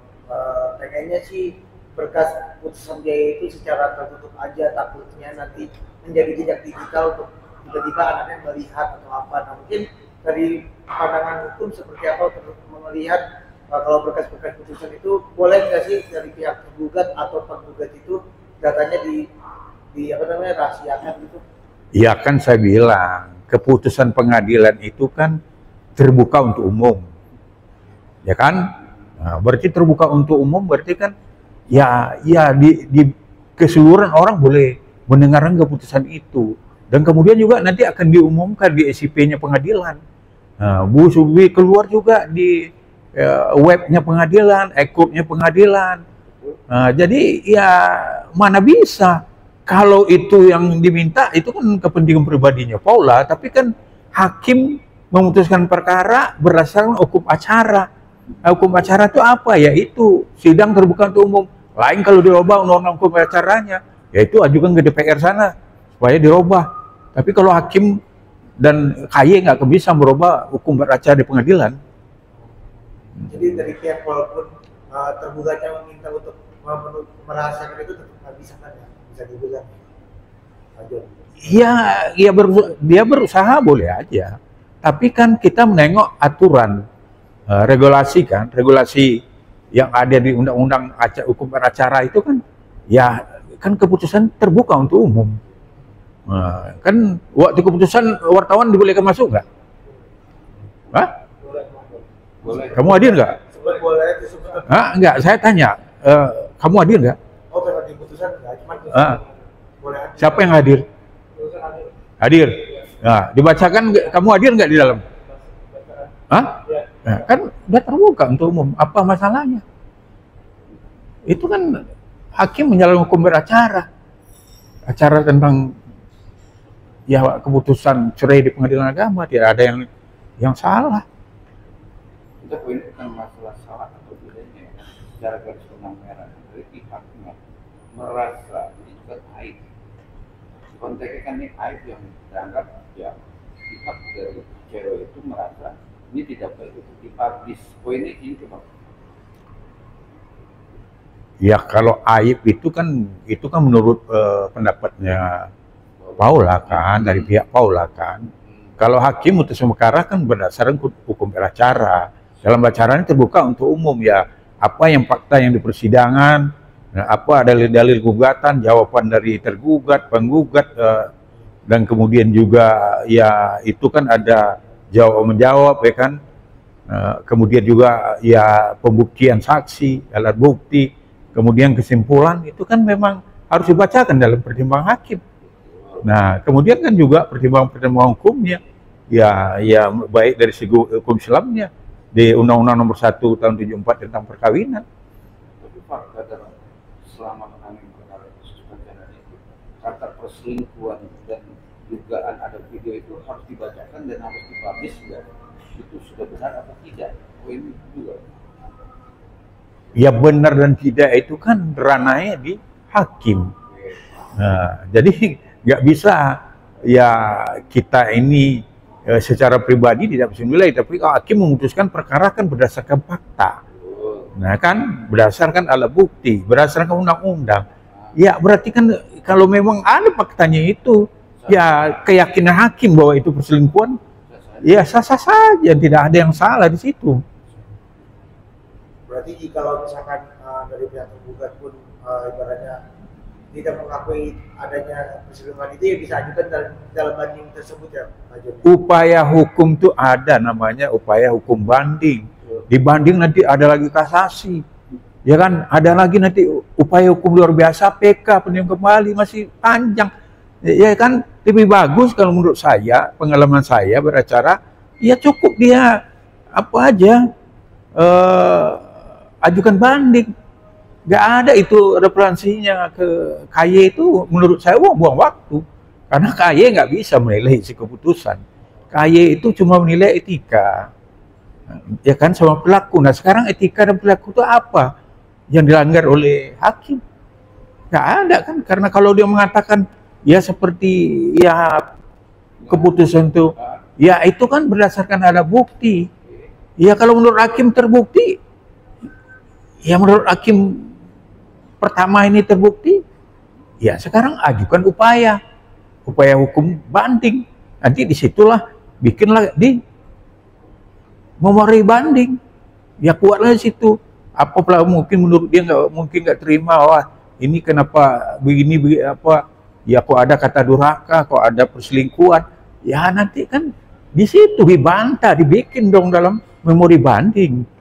pengennya sih berkas putusan dia itu secara tertutup aja, takutnya nanti menjadi jejak digital untuk tiba-tiba anaknya melihat atau apa. Nah mungkin dari pandangan hukum seperti apa untuk melihat kalau berkas-berkas putusan itu boleh nggak sih dari pihak tergugat atau penggugat itu datanya di apa namanya rahasiakan gitu? Ya kan saya bilang keputusan pengadilan itu kan terbuka untuk umum, ya kan? Nah, berarti terbuka untuk umum berarti kan ya di keseluruhan orang boleh mendengarkan keputusan itu, dan kemudian juga nanti akan diumumkan di SIP-nya pengadilan. Nah, Bu Subi keluar juga di webnya pengadilan, ekopnya pengadilan. Nah, jadi ya mana bisa kalau itu yang diminta itu kan kepentingan pribadinya Paula, tapi kan hakim memutuskan perkara berdasarkan hukum acara. Hukum acara itu apa? Ya itu sidang terbuka untuk umum. Lain kalau dirubah undang-undang hukum acaranya, yaitu ajukan ke DPR sana supaya dirubah. Tapi kalau hakim dan KY nggak bisa merubah hukum acara di pengadilan. Jadi dari pihak walaupun tergugatnya meminta untuk merahasiakan itu tetap nggak bisa kan ya? Bisa dibilang dia berusaha boleh aja, tapi kan kita menengok aturan regulasi yang ada di undang-undang hukum acara itu kan ya kan keputusan terbuka untuk umum. Kan waktu keputusan wartawan dibolehkan masuk nggak? Hah? Boleh. Kamu hadir nggak? Boleh. Enggak, saya tanya, kamu hadir nggak? Oh, kalau di putusan nggak, cuma boleh. Siapa yang hadir? Hadir. Nah, dibacakan, kamu hadir nggak di dalam? Hah? Nah, kan udah terbuka untuk umum. Apa masalahnya? Itu kan hakim menjalankan hukum beracara. Acara tentang ya keputusan cerai di pengadilan agama, tidak ada yang salah. Kita poin bukan masalah salah atau tidaknya, secara garis benang merah dari pihaknya merasa ini juga aib. Konteksnya kan ini aib yang dianggap ya pihak dari cewek itu merasa ini tidak baik untuk dipublish. Poinnya gitu Pak. Ya kalau aib itu kan menurut pendapatnya Paula kan, dari pihak Paula kan. Kalau hakim memutus perkara kan berdasarkan hukum acara. Dalam acara ini terbuka untuk umum ya. Apa yang fakta yang di persidangan, apa dalil-dalil gugatan, jawaban dari tergugat, penggugat, dan kemudian juga ya itu kan ada jawab menjawab ya kan. Kemudian juga ya pembuktian saksi, alat bukti, kemudian kesimpulan itu kan memang harus dibacakan dalam pertimbangan hakim. Nah, kemudian kan juga pertimbangan hukumnya, ya baik dari segi hukum Islamnya di Undang-Undang Nomor 1 Tahun 74 tentang perkawinan. Tapi fakta dalam selama menangani perkara kasus bencana itu, kata perselingkuhan dan dugaan ada video itu harus dibacakan dan harus dipublish juga. Itu sudah benar atau tidak? Ini juga. Ya benar dan tidak itu kan ranahnya di hakim. Nah, jadi nggak bisa ya kita ini secara pribadi tidak bisa menilai, tapi kalau hakim memutuskan perkara kan berdasarkan fakta. Nah kan berdasarkan alat bukti, berdasarkan undang-undang. Ya berarti kan kalau memang ada faktanya itu, ya keyakinan hakim bahwa itu perselingkuhan, ya sah-sah saja, tidak ada yang salah di situ. Berarti kalau misalkan dari pihak tergugat pun ibaratnya tidak mengakui adanya perselingkuhan itu ya bisa ajukan dalam banding tersebut ya Pak Joni. Upaya hukum tuh ada namanya upaya hukum banding. Dibanding nanti ada lagi kasasi. Ya kan, ada lagi nanti upaya hukum luar biasa PK peninjauan kembali masih panjang. Ya kan lebih bagus kalau menurut saya, pengalaman saya beracara, ya cukup dia apa aja ajukan banding. Gak ada itu referensinya ke KY itu menurut saya buang waktu. Karena KY nggak bisa menilai isi keputusan. KY itu cuma menilai etika. Ya kan sama pelaku. Nah sekarang etika dan pelaku itu apa yang dilanggar oleh hakim? Nggak ada kan. Karena kalau dia mengatakan ya seperti ya keputusan itu, ya itu kan berdasarkan ada bukti. Ya kalau menurut hakim terbukti, ya menurut hakim pertama ini terbukti, ya sekarang ajukan upaya hukum banding. Nanti disitulah bikinlah di memori banding, ya kuatlah di situ. Apabila mungkin menurut dia nggak terima, wah ini kenapa begini apa? Ya kok ada kata durhaka, kok ada perselingkuhan, ya nanti kan di situ dibantah, dibikin dong dalam memori banding.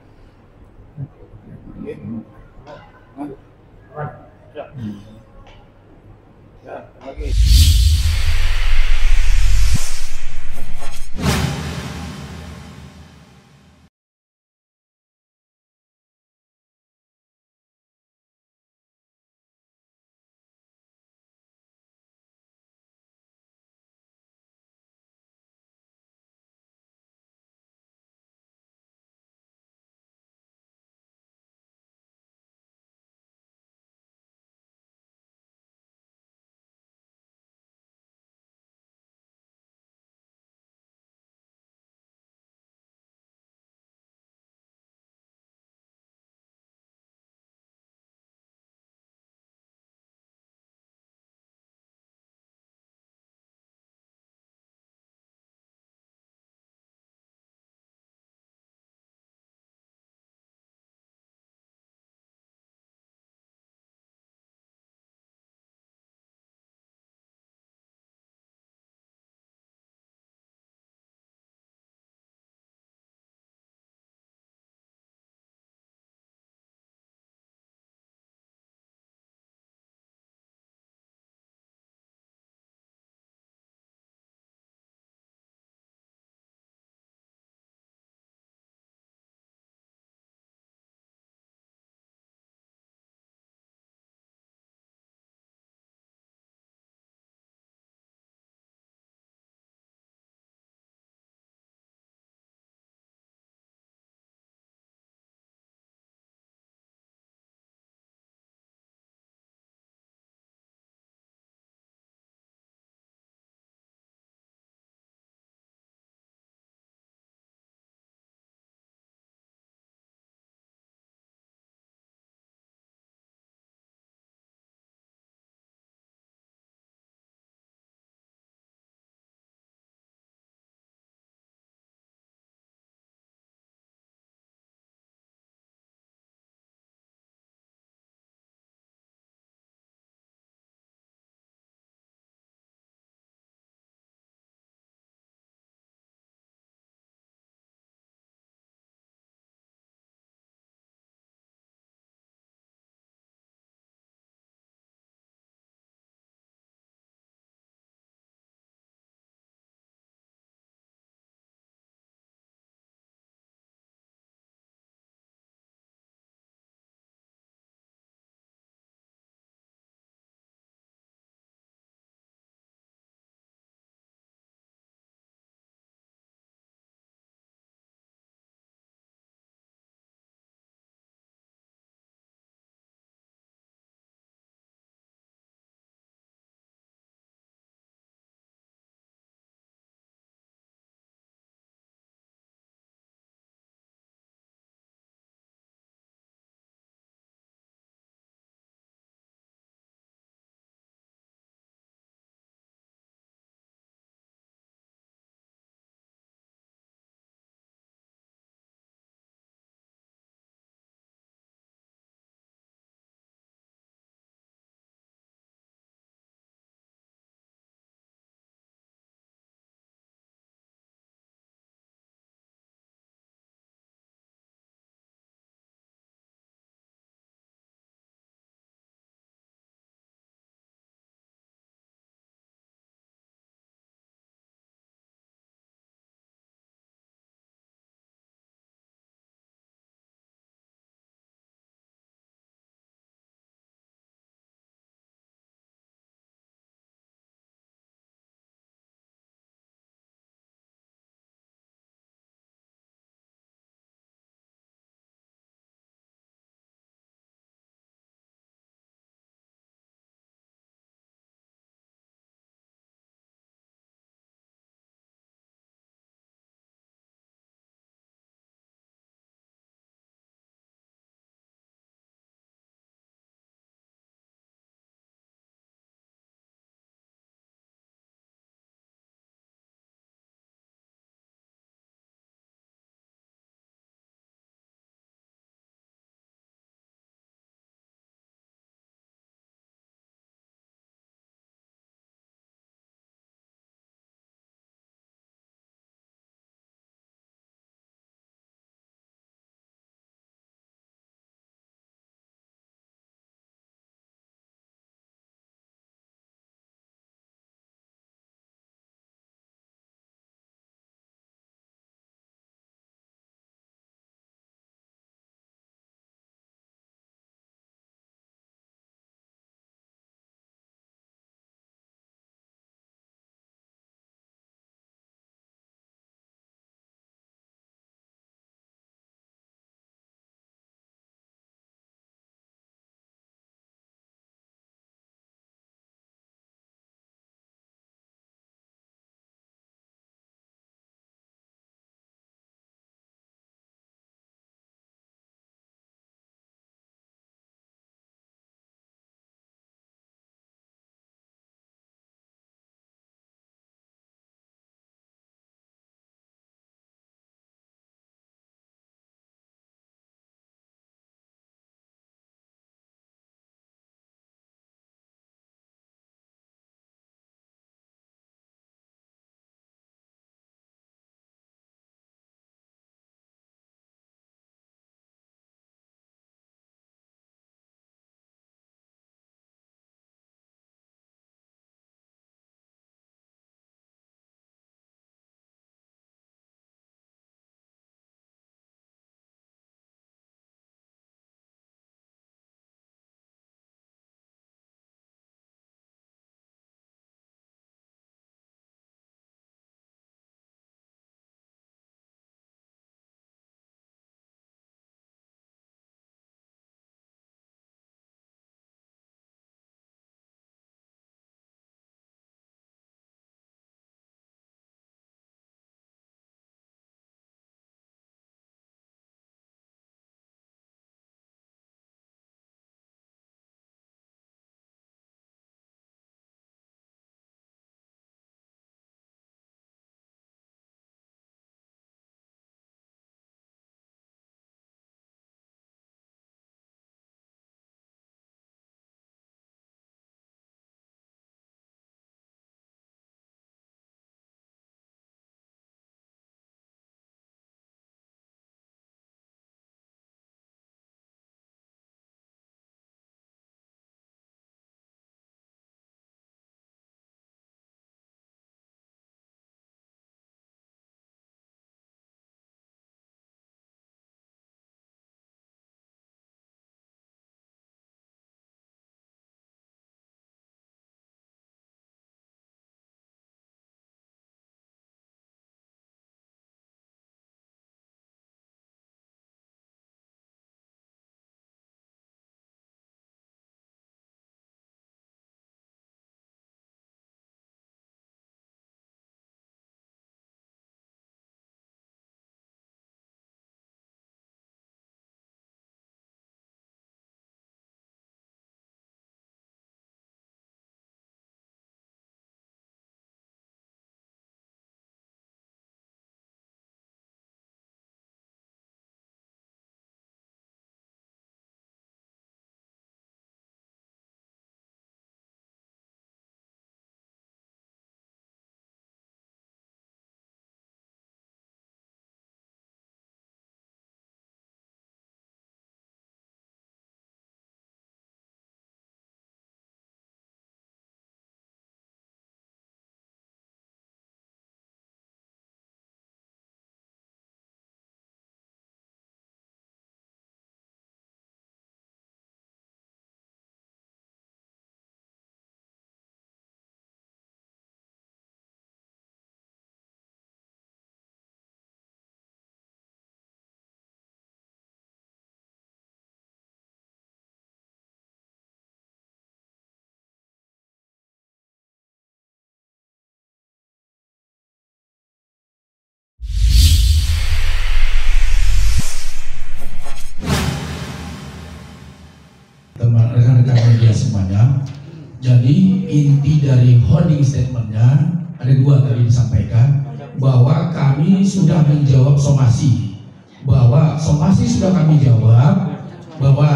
Jadi inti dari holding statementnya ada dua tadi disampaikan, bahwa kami sudah menjawab somasi, bahwa somasi sudah kami jawab, bahwa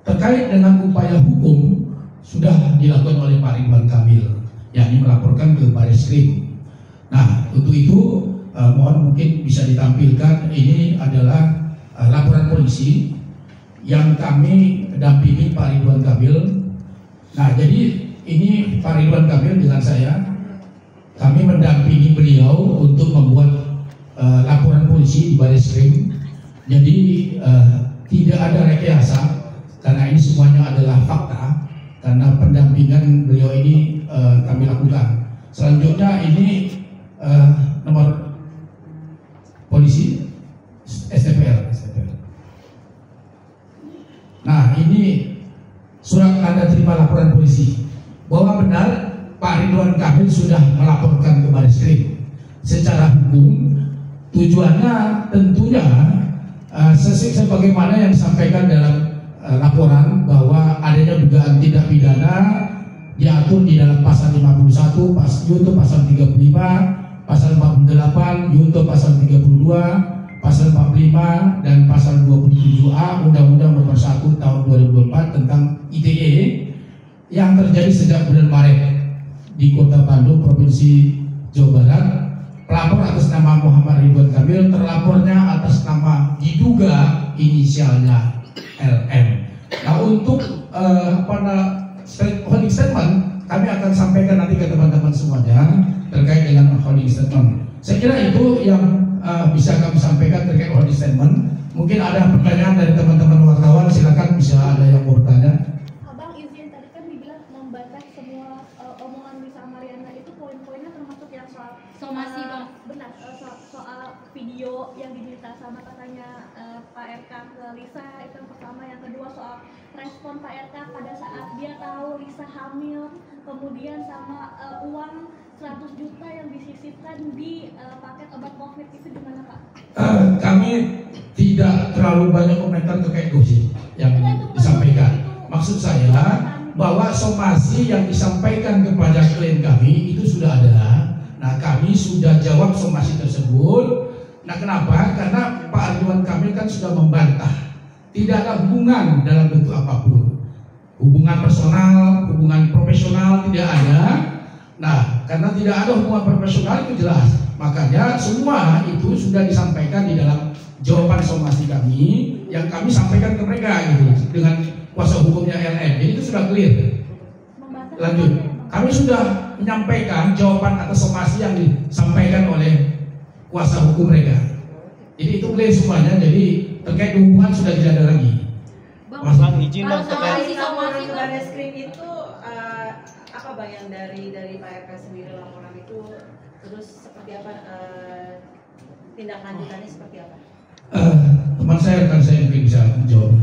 terkait dengan upaya hukum sudah dilakukan oleh Pak Ridwan Kamil, yakni melaporkan ke Barreskrim. Nah, untuk itu mohon mungkin bisa ditampilkan, ini adalah laporan polisi yang kami dampingi Pak Ridwan Kamil. Nah, jadi ini Pak Ridwan Kamil dengan saya, kami mendampingi beliau untuk membuat laporan polisi di Barreskrim. Jadi tidak ada rekayasa, karena ini semuanya adalah fakta, karena pendampingan beliau ini kami lakukan. Selanjutnya ini nomor polisi STPL. Nah, ini surat tanda terima laporan polisi bahwa benar Pak Ridwan Kamil sudah melaporkan ke Barreskrim. Secara hukum tujuannya tentunya sebagaimana yang disampaikan dalam laporan, bahwa adanya dugaan tindak pidana diatur di dalam pasal 51, Yunto pasal 35, pasal 48, Yunto pasal 32, pasal 45 dan pasal 27A Undang-Undang Nomor 1 Tahun 2004 tentang ITE yang terjadi sejak bulan Maret di Kota Bandung, Provinsi Jawa Barat. Pelapor atas nama Muhammad Ridwan Kamil, terlapornya atas nama diduga inisialnya LM. Nah, untuk holding statement kami akan sampaikan nanti ke teman-teman semuanya terkait dengan holding statement. Saya kira itu yang bisa kami sampaikan terkait holding statement. Mungkin ada pertanyaan dari teman-teman wartawan, silakan, bisa ada yang mau bertanya. Abang izin, tadi kan dibilang membantah semua omongan Lisa Mariana itu poin-poinnya termasuk yang soal somasi, Bang. Benar, soal video yang diminta sama katanya Pak RK ke Lisa, itu yang pertama. Yang kedua soal respon Pak RK pada saat dia tahu Lisa hamil, kemudian sama uang 100 juta yang disisipkan di paket obat COVID itu gimana, Pak? Kami tidak terlalu banyak komentar terkait gosip yang disampaikan. Maksud saya bahwa somasi yang disampaikan kepada klien kami itu sudah ada. Nah, kami sudah jawab somasi tersebut. Nah, kenapa? Karena Pak Ridwan Kamil kan sudah membantah tidak ada hubungan dalam bentuk apapun, hubungan personal, hubungan profesional tidak ada. Nah, karena tidak ada hubungan profesional itu jelas, makanya semua itu sudah disampaikan di dalam jawaban somasi kami yang kami sampaikan ke mereka gitu dengan kuasa hukumnya LM. Jadi itu sudah clear. Lanjut, kami sudah menyampaikan jawaban atas somasi yang disampaikan oleh kuasa hukum mereka. Jadi itu clear semuanya. Jadi terkait hubungan sudah tidak ada lagi. Bang, izin dong terkait somasi Barreskrim itu apa Bang yang dari Pak RK sendiri laporan itu, terus seperti apa tindak lanjutannya seperti apa? Teman saya, rekan saya mungkin bisa menjawab.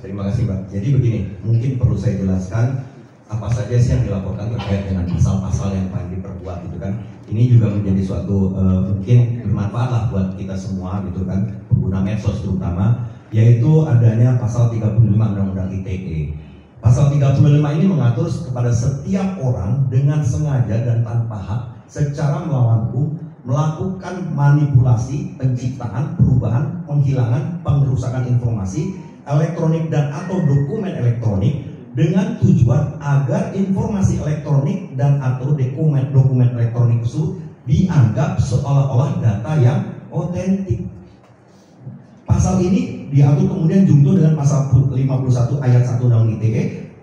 Terima kasih Bang. Jadi begini, mungkin perlu saya jelaskan apa saja sih yang dilaporkan terkait dengan pasal-pasal yang paling diperbuat gitu kan. Ini juga menjadi suatu mungkin bermanfaat lah buat kita semua gitu kan, pengguna medsos terutama, yaitu adanya pasal 35 Undang-Undang ITE. Pasal 35 ini mengatur kepada setiap orang dengan sengaja dan tanpa hak secara melawan hukum melakukan manipulasi, penciptaan, perubahan, penghilangan, pengerusakan informasi elektronik dan atau dokumen elektronik dengan tujuan agar informasi elektronik dan atau dokumen elektronik tersebut dianggap seolah-olah data yang otentik. Pasal ini diatur kemudian junto dengan pasal 51 ayat 1 Undang-Undang ITE,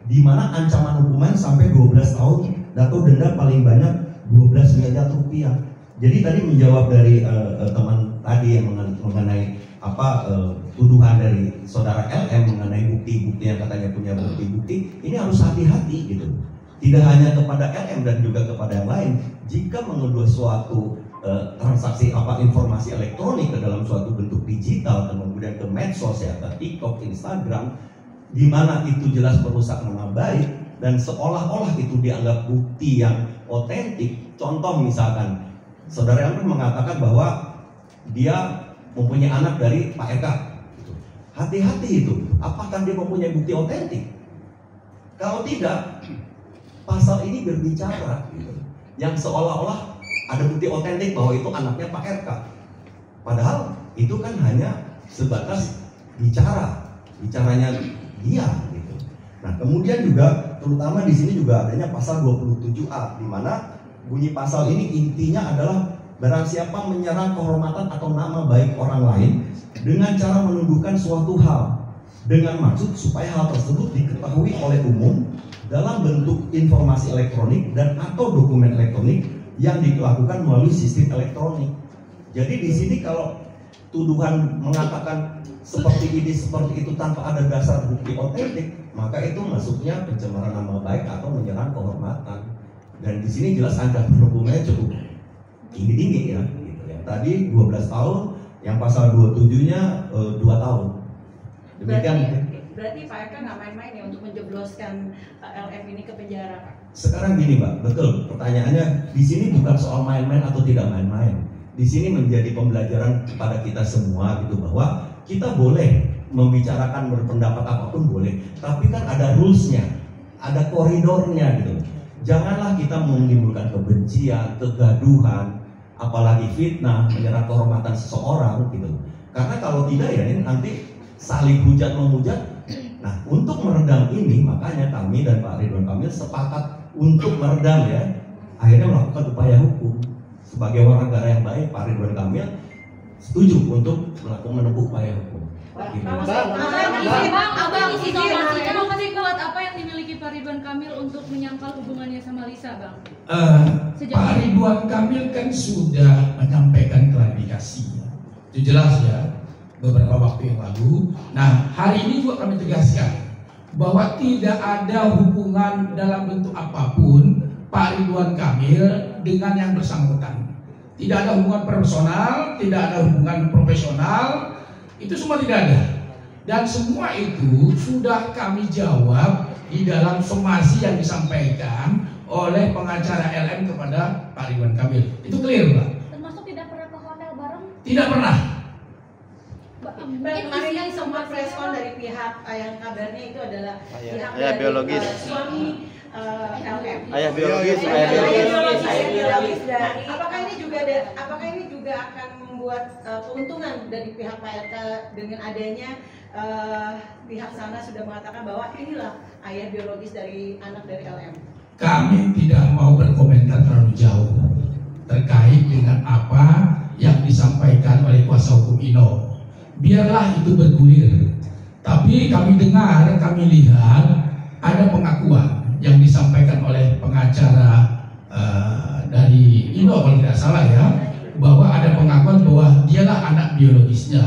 di mana ancaman hukuman sampai 12 tahun atau denda paling banyak 12 miliar rupiah. Jadi tadi menjawab dari teman tadi yang mengenai tuduhan dari saudara LM mengenai bukti-bukti yang katanya punya bukti-bukti, ini harus hati-hati gitu. Tidak hanya kepada LM dan juga kepada yang lain. Jika menuduh suatu transaksi informasi elektronik ke dalam suatu bentuk digital dan kemudian ke medsos ya, ke TikTok, Instagram, di mana itu jelas merusak nama baik dan seolah-olah itu dianggap bukti yang otentik. Contoh misalkan saudara LM mengatakan bahwa dia mempunyai anak dari Pak RK. Hati-hati itu, apakah dia mempunyai bukti otentik? Kalau tidak, pasal ini berbicara gitu, yang seolah-olah ada bukti otentik bahwa itu anaknya Pak RK. Padahal itu kan hanya sebatas bicaranya dia gitu. Nah, kemudian juga terutama di sini juga adanya pasal 27A, di mana bunyi pasal ini intinya adalah barang siapa menyerang kehormatan atau nama baik orang lain dengan cara menuduhkan suatu hal dengan maksud supaya hal tersebut diketahui oleh umum dalam bentuk informasi elektronik dan atau dokumen elektronik yang dilakukan melalui sistem elektronik. Jadi di sini kalau tuduhan mengatakan seperti ini seperti itu tanpa ada dasar bukti otentik, maka itu masuknya pencemaran nama baik atau menyerang kehormatan. Dan di sini jelas ancaman hukumnya cukup tinggi ya. Gitu. Yang tadi 12 tahun, yang pasal 27-nya 2 tahun. Demikian. Berarti Pak RK nggak main-main ya untuk menjebloskan LM ini ke penjara, Pak? Sekarang gini, Mbak, betul. Pertanyaannya di sini bukan soal main-main atau tidak main-main. Di sini menjadi pembelajaran kepada kita semua gitu, bahwa kita boleh membicarakan berpendapat apapun boleh, tapi kan ada rules-nya, ada koridornya gitu. Janganlah kita menimbulkan kebencian, kegaduhan, apalagi fitnah, menyerang kehormatan seseorang gitu. Karena kalau tidak ya ini nanti saling hujat menghujat. Nah, untuk meredam ini makanya kami dan Pak Ridwan Kamil sepakat untuk meredam ya. Akhirnya melakukan upaya hukum. Sebagai warga negara yang baik, Pak Ridwan Kamil setuju untuk menempuh upaya hukum. Abang, isi somasinya masih kuat apa yang dimiliki Pak Ridwan Kamil untuk menyangkal hubungannya sama Lisa, Bang? Pak Ridwan Kamil kan sudah menyampaikan klarifikasi, itu jelas ya, beberapa waktu yang lalu. Nah, hari ini juga kami tegaskan bahwa tidak ada hubungan dalam bentuk apapun Pak Ridwan Kamil dengan yang bersangkutan. Tidak ada hubungan personal, tidak ada hubungan profesional, itu semua tidak ada. Dan semua itu sudah kami jawab di dalam somasi yang disampaikan oleh pengacara LM kepada Pak Ridwan Kamil. Itu clear, Pak? Termasuk tidak pernah ke hotel bareng? Tidak pernah. Kemarin kan sempat preskon dari pihak yang kabarnya itu adalah pihak ayah biologis, suami LM. Ayah biologis dari. Apakah ini juga akan membuat keuntungan dari pihak Pak RK dengan adanya pihak sana sudah mengatakan bahwa inilah ayah biologis dari anak dari LM? Kami tidak mau berkomentar terlalu jauh terkait dengan apa yang disampaikan oleh kuasa hukum Ino. Biarlah itu bergulir. Tapi kami dengar, kami lihat ada pengakuan yang disampaikan oleh pengacara dari Ino kalau tidak salah ya, bahwa ada pengakuan bahwa dialah anak biologisnya.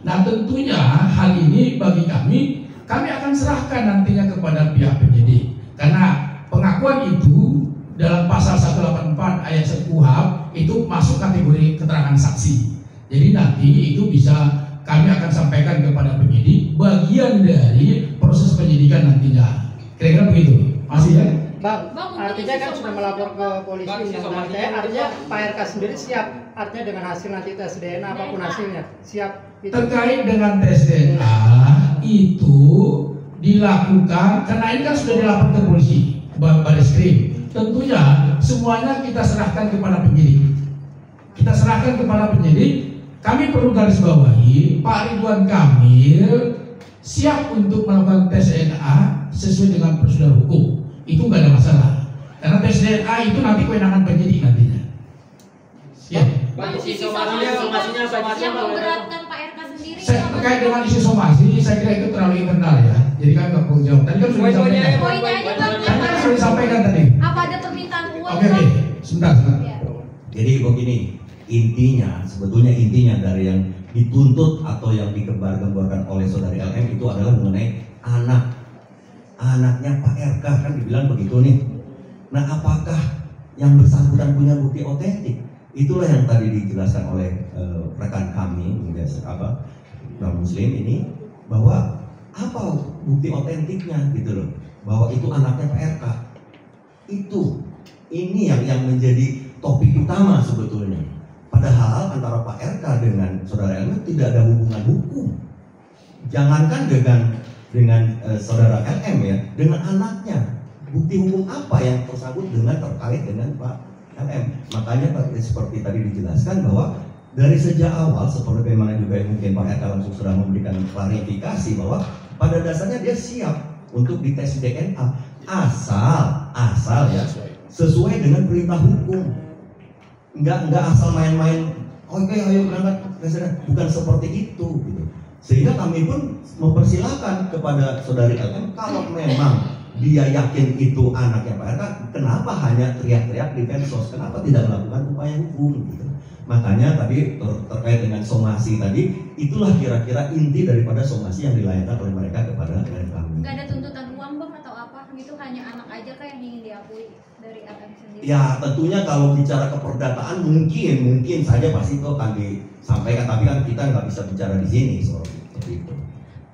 Nah, tentunya hal ini bagi kami akan serahkan nantinya kepada pihak penyidik, karena pengakuan itu dalam pasal 184 ayat 1 KUHP itu masuk kategori keterangan saksi. Jadi nanti itu bisa kami akan sampaikan kepada penyidik, bagian dari proses penyidikan nantinya. Kira-kira begitu, masih ya? Bang, artinya kan sudah melapor ke polisi, artinya Pak RK sendiri siap, artinya dengan hasil nanti tes DNA apapun hasilnya, siap. Terkait dengan tes DNA itu dilakukan, karena ini kan sudah dilapor ke polisi, Barreskrim. Tentunya semuanya kita serahkan kepada penyidik. Kita serahkan kepada penyidik. Kami perlu garis bawahi, Pak Ridwan Kamil siap untuk melakukan tes DNA sesuai dengan prosedur hukum. Itu nggak ada masalah. Karena tes DNA itu nanti kewenangan penyidik nantinya. Ya. Somasinya yang memberatkan Pak RK sendiri. Terkait dengan isu somasi, saya kira itu terlalu internal ya. Jadi kan nggak perlu jawab. Tadi kan sudah disampaikan. Poinnya aja Bang. Kan sudah disampaikan tadi. Apa ada permintaan uang? Oke. Sebentar. Jadi begini, sebetulnya intinya dari yang dituntut atau yang digembar-gemborkan oleh saudari LM itu adalah mengenai anaknya Pak RK, kan dibilang begitu nih. Nah, apakah yang bersangkutan punya bukti otentik? Itulah yang tadi dijelaskan oleh rekan kami, non Muslim ini, bahwa apa bukti otentiknya gitu loh, bahwa itu anaknya Pak RK. Ini yang menjadi topik utama sebetulnya. Padahal antara Pak RK dengan saudara LM tidak ada hubungan hukum. Jangankan dengan dengan saudara LM ya, dengan anaknya. Bukti hukum apa yang tersangkut dengan terkait dengan Pak LM? Makanya seperti tadi dijelaskan bahwa dari sejak awal seperti bagaimana juga mungkin Pak RK langsung sudah memberikan klarifikasi bahwa pada dasarnya dia siap untuk dites DNA asal ya sesuai dengan perintah hukum. Enggak asal main-main. Oke, ayo berangkat ke sana. Bukan seperti itu gitu. Sehingga kami pun mempersilahkan kepada saudari LM kalau memang dia yakin itu anaknya Pak RK, kenapa hanya teriak-teriak di medsos? Kenapa tidak melakukan upaya hukum? Gitu. Makanya tadi terkait dengan somasi tadi, itulah kira-kira inti daripada somasi yang dilayangkan oleh mereka kepada klien kami. Gak ada tuntutan uang bang atau apa gitu, hanya anak aja kan yang ingin diakui dari LM sendiri? Ya tentunya kalau bicara keperdataan mungkin saja pasti itu akan disampaikan, tapi kan kita nggak bisa bicara di sini soal seperti itu.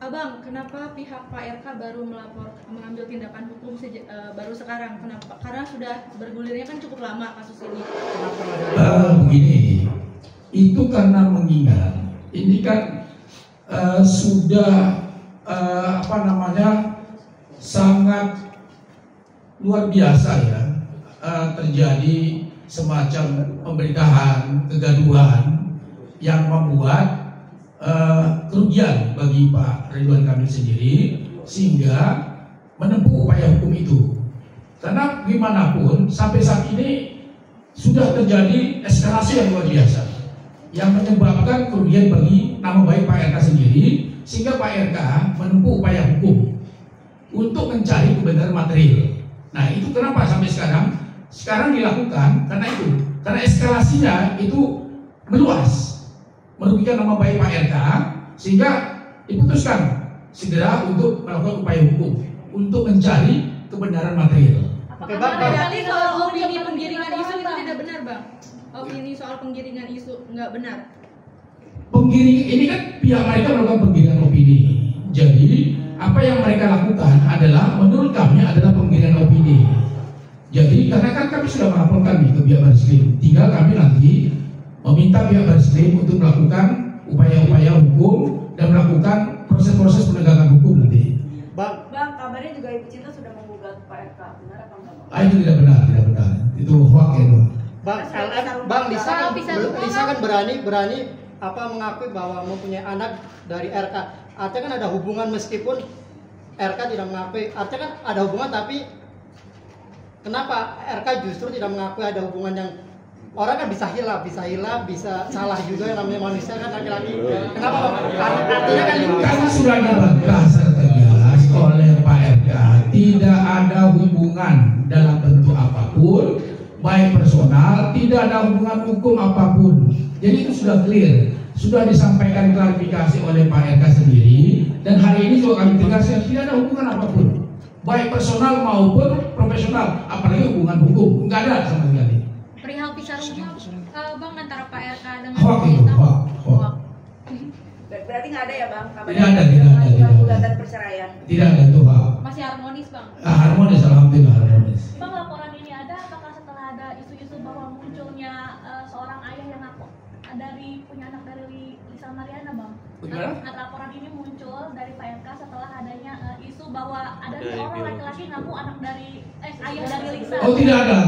Abang, kenapa pihak Pak RK baru mengambil tindakan hukum baru sekarang? Kenapa? Karena sudah bergulirnya kan cukup lama kasus ini. Begini, itu karena mengingat ini kan sudah sangat luar biasa ya, terjadi semacam pemberitaan, kegaduhan yang membuat kerugian bagi Pak Ridwan Kamil sendiri, sehingga menempuh upaya hukum itu. Karena gimana pun sampai saat ini sudah terjadi eskalasi yang luar biasa yang menyebabkan kerugian bagi nama baik Pak RK sendiri, sehingga Pak RK menempuh upaya hukum untuk mencari kebenaran material. Nah itu kenapa sampai sekarang dilakukan, karena eskalasinya itu meluas, merugikan nama baik Pak RK, sehingga diputuskan segera untuk melakukan upaya hukum untuk mencari kebenaran material. Oke, Bang, berarti soal opini penggiringan isu itu tidak benar, Bang? Opini soal penggiringan isu nggak benar? Penggiring ini kan pihak mereka melakukan penggiringan opini. Jadi apa yang mereka lakukan adalah menurut kami adalah penggiringan opini. Jadi karena kan kami sudah melaporkan ke pihak Barreskrim, tinggal kami nanti meminta pihak Barreskrim untuk melakukan upaya-upaya hukum dan melakukan proses-proses penegakan hukum nanti. Bang, kabarnya juga Ibu Cinta sudah menggugat Pak RK, benar apa enggak? Itu tidak benar. Itu hoax itu. Bang, Lisa kan berani mengakui bahwa mempunyai anak dari RK. Artinya kan ada hubungan meskipun RK tidak mengakui. Artinya kan ada hubungan, tapi kenapa RK justru tidak mengakui ada hubungan yang orang kan bisa hilaf, bisa salah juga, yang namanya manusia kan laki-laki. Kenapa? Artinya kan karena sudah dibantah tegas oleh Pak RK, tidak ada hubungan dalam bentuk apapun, baik personal, tidak ada hubungan hukum apapun. Jadi itu sudah clear, sudah disampaikan klarifikasi oleh Pak RK sendiri, dan hari ini juga kami tegaskan tidak ada hubungan apapun, baik personal maupun profesional, apalagi hubungan hukum, nggak ada sama sekali. Perihal pisah rumah, Bang, antara Pak RK dengan Hoax. Berarti nggak ada ya, Bang? Tidak ada. Gugatan perceraian. Tidak ada itu, Pak. Masih harmonis, Bang? Harmonis, alhamdulillah harmonis. Bang, laporan ini ada apakah setelah ada isu-isu bahwa munculnya seorang ayah yang punya anak dari Lisa Mariana, Bang? Laporan ini muncul dari Pak RK setelah adanya isu bahwa ada seorang laki-laki ngaku anak dari ayah dari Lisa. Oh, tidak ada.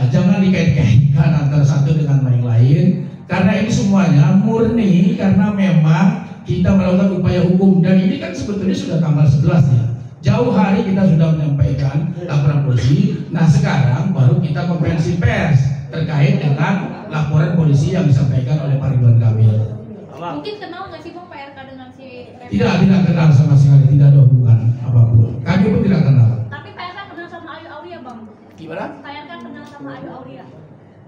Jangan dikait-kaitkan antara satu dengan yang lain. Karena ini semuanya murni karena memang kita melakukan upaya hukum, dan ini kan sebetulnya sudah tanggal 11 ya. Jauh hari kita sudah menyampaikan laporan polisi. Nah sekarang baru kita konferensi pers terkait dengan laporan polisi yang disampaikan oleh Pak Ridwan Kamil. Mungkin kenal nggak sih Bang Pak RK dengan si Tidak kenal sama sekali, tidak ada hubungan apapun. Kami pun tidak kenal. Tapi Pak RK kenal sama Ayu Aulia, Bang? Gimana? Pak RK kenal sama Ayu Aulia?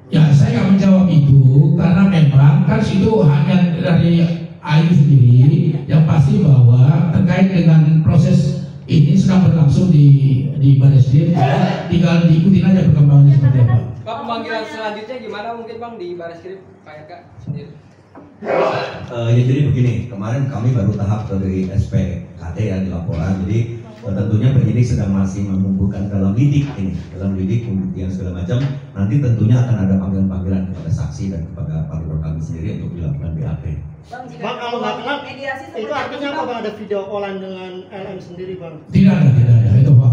Ya saya nggak menjawab itu karena memang kan itu hanya dari Ayu sendiri. Yang pasti bahwa terkait dengan proses ini sedang berlangsung di Barreskrim, tinggal diikutin aja perkembangannya seperti apa. Pak, pemanggilan selanjutnya gimana mungkin Bang di Barreskrim Pak RK sendiri? Ya jadi begini, kemarin kami baru tahap dari SPKT ya di laporan, jadi Tentunya penyidik sedang masih mengumpulkan dalam lidik pembuktian segala macam. Nanti tentunya akan ada panggilan-panggilan kepada saksi dan kepada paripurna kami sendiri untuk dilakukan BAP. Bang, kalau nggak kenal, itu artinya apa bang? Ada video callan dengan LM sendiri bang? Tidak ada, itu Pak.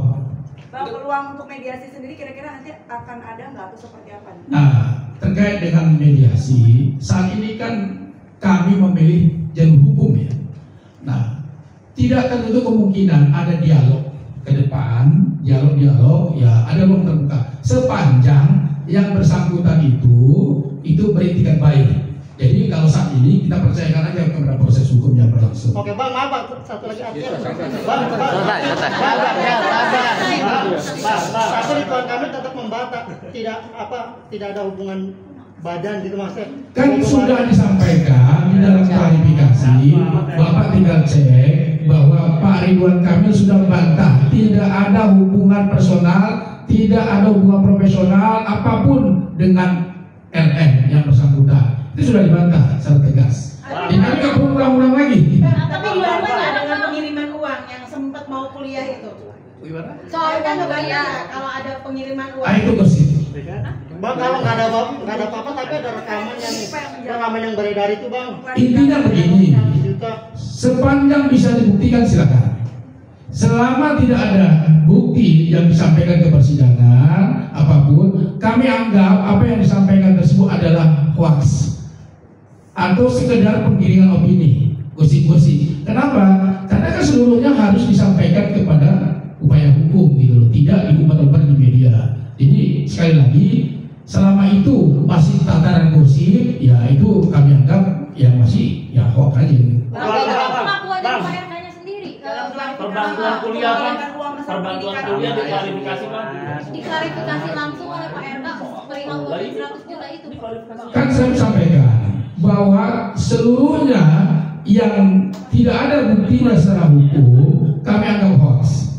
Bang, peluang untuk mediasi sendiri kira-kira nanti akan ada nggak atau seperti apa? Nah, terkait dengan mediasi, saat ini kan kami memilih jalur hukum ya. Nah, tidak tertutup kemungkinan ada dialog ke depan, dialog ya ada ruang terbuka sepanjang yang bersangkutan itu beretikat baik. Jadi kalau saat ini kita percayakan aja kepada proses hukum yang berlangsung. Oke bang, maaf bang, satu lagi artinya. Satu Ridwan Kamil tetap membantah tidak ada hubungan badan gitu maksudnya. Kan sudah disampaikan di dalam klarifikasi, Bapak tinggal cek bahwa Pak Ridwan Kamil sudah membantah tidak ada hubungan personal, tidak ada hubungan profesional apapun dengan LM yang bersangkutan. Itu sudah dibantah secara tegas. Ini nggak perlu ulang-ulang lagi. Tapi gimana dengan pengiriman uang yang sempat mau kuliah itu? Soalnya kan nggak kalau ada pengiriman uang. Itu gosip. Bang, kalau nggak ada apa-apa tapi ada rekaman yang beredar itu bang. Intinya begini, sepanjang bisa dibuktikan silakan. Selama tidak ada bukti yang disampaikan ke persidangan apapun, kami anggap apa yang disampaikan tersebut adalah hoax atau sekedar penggiringan opini, gosip-gosip. Kenapa? Karena kan seluruhnya harus disampaikan kepada upaya hukum gitu loh, tidak diumbar-umbar di media. Jadi sekali lagi, selama itu masih tataran gosip, ya itu kami anggap ya masih ya hoax aja. Pengakuan dari Pak RK-nya sendiri. Perbantuan kuliah kan? Perbantuan kuliah diklarifikasi kan? Diklarifikasi langsung oleh Pak RK perihal uang 100 juta itu. Kan saya sampaikan bahwa seluruhnya yang tidak ada buktinya secara hukum kami anggap hoax.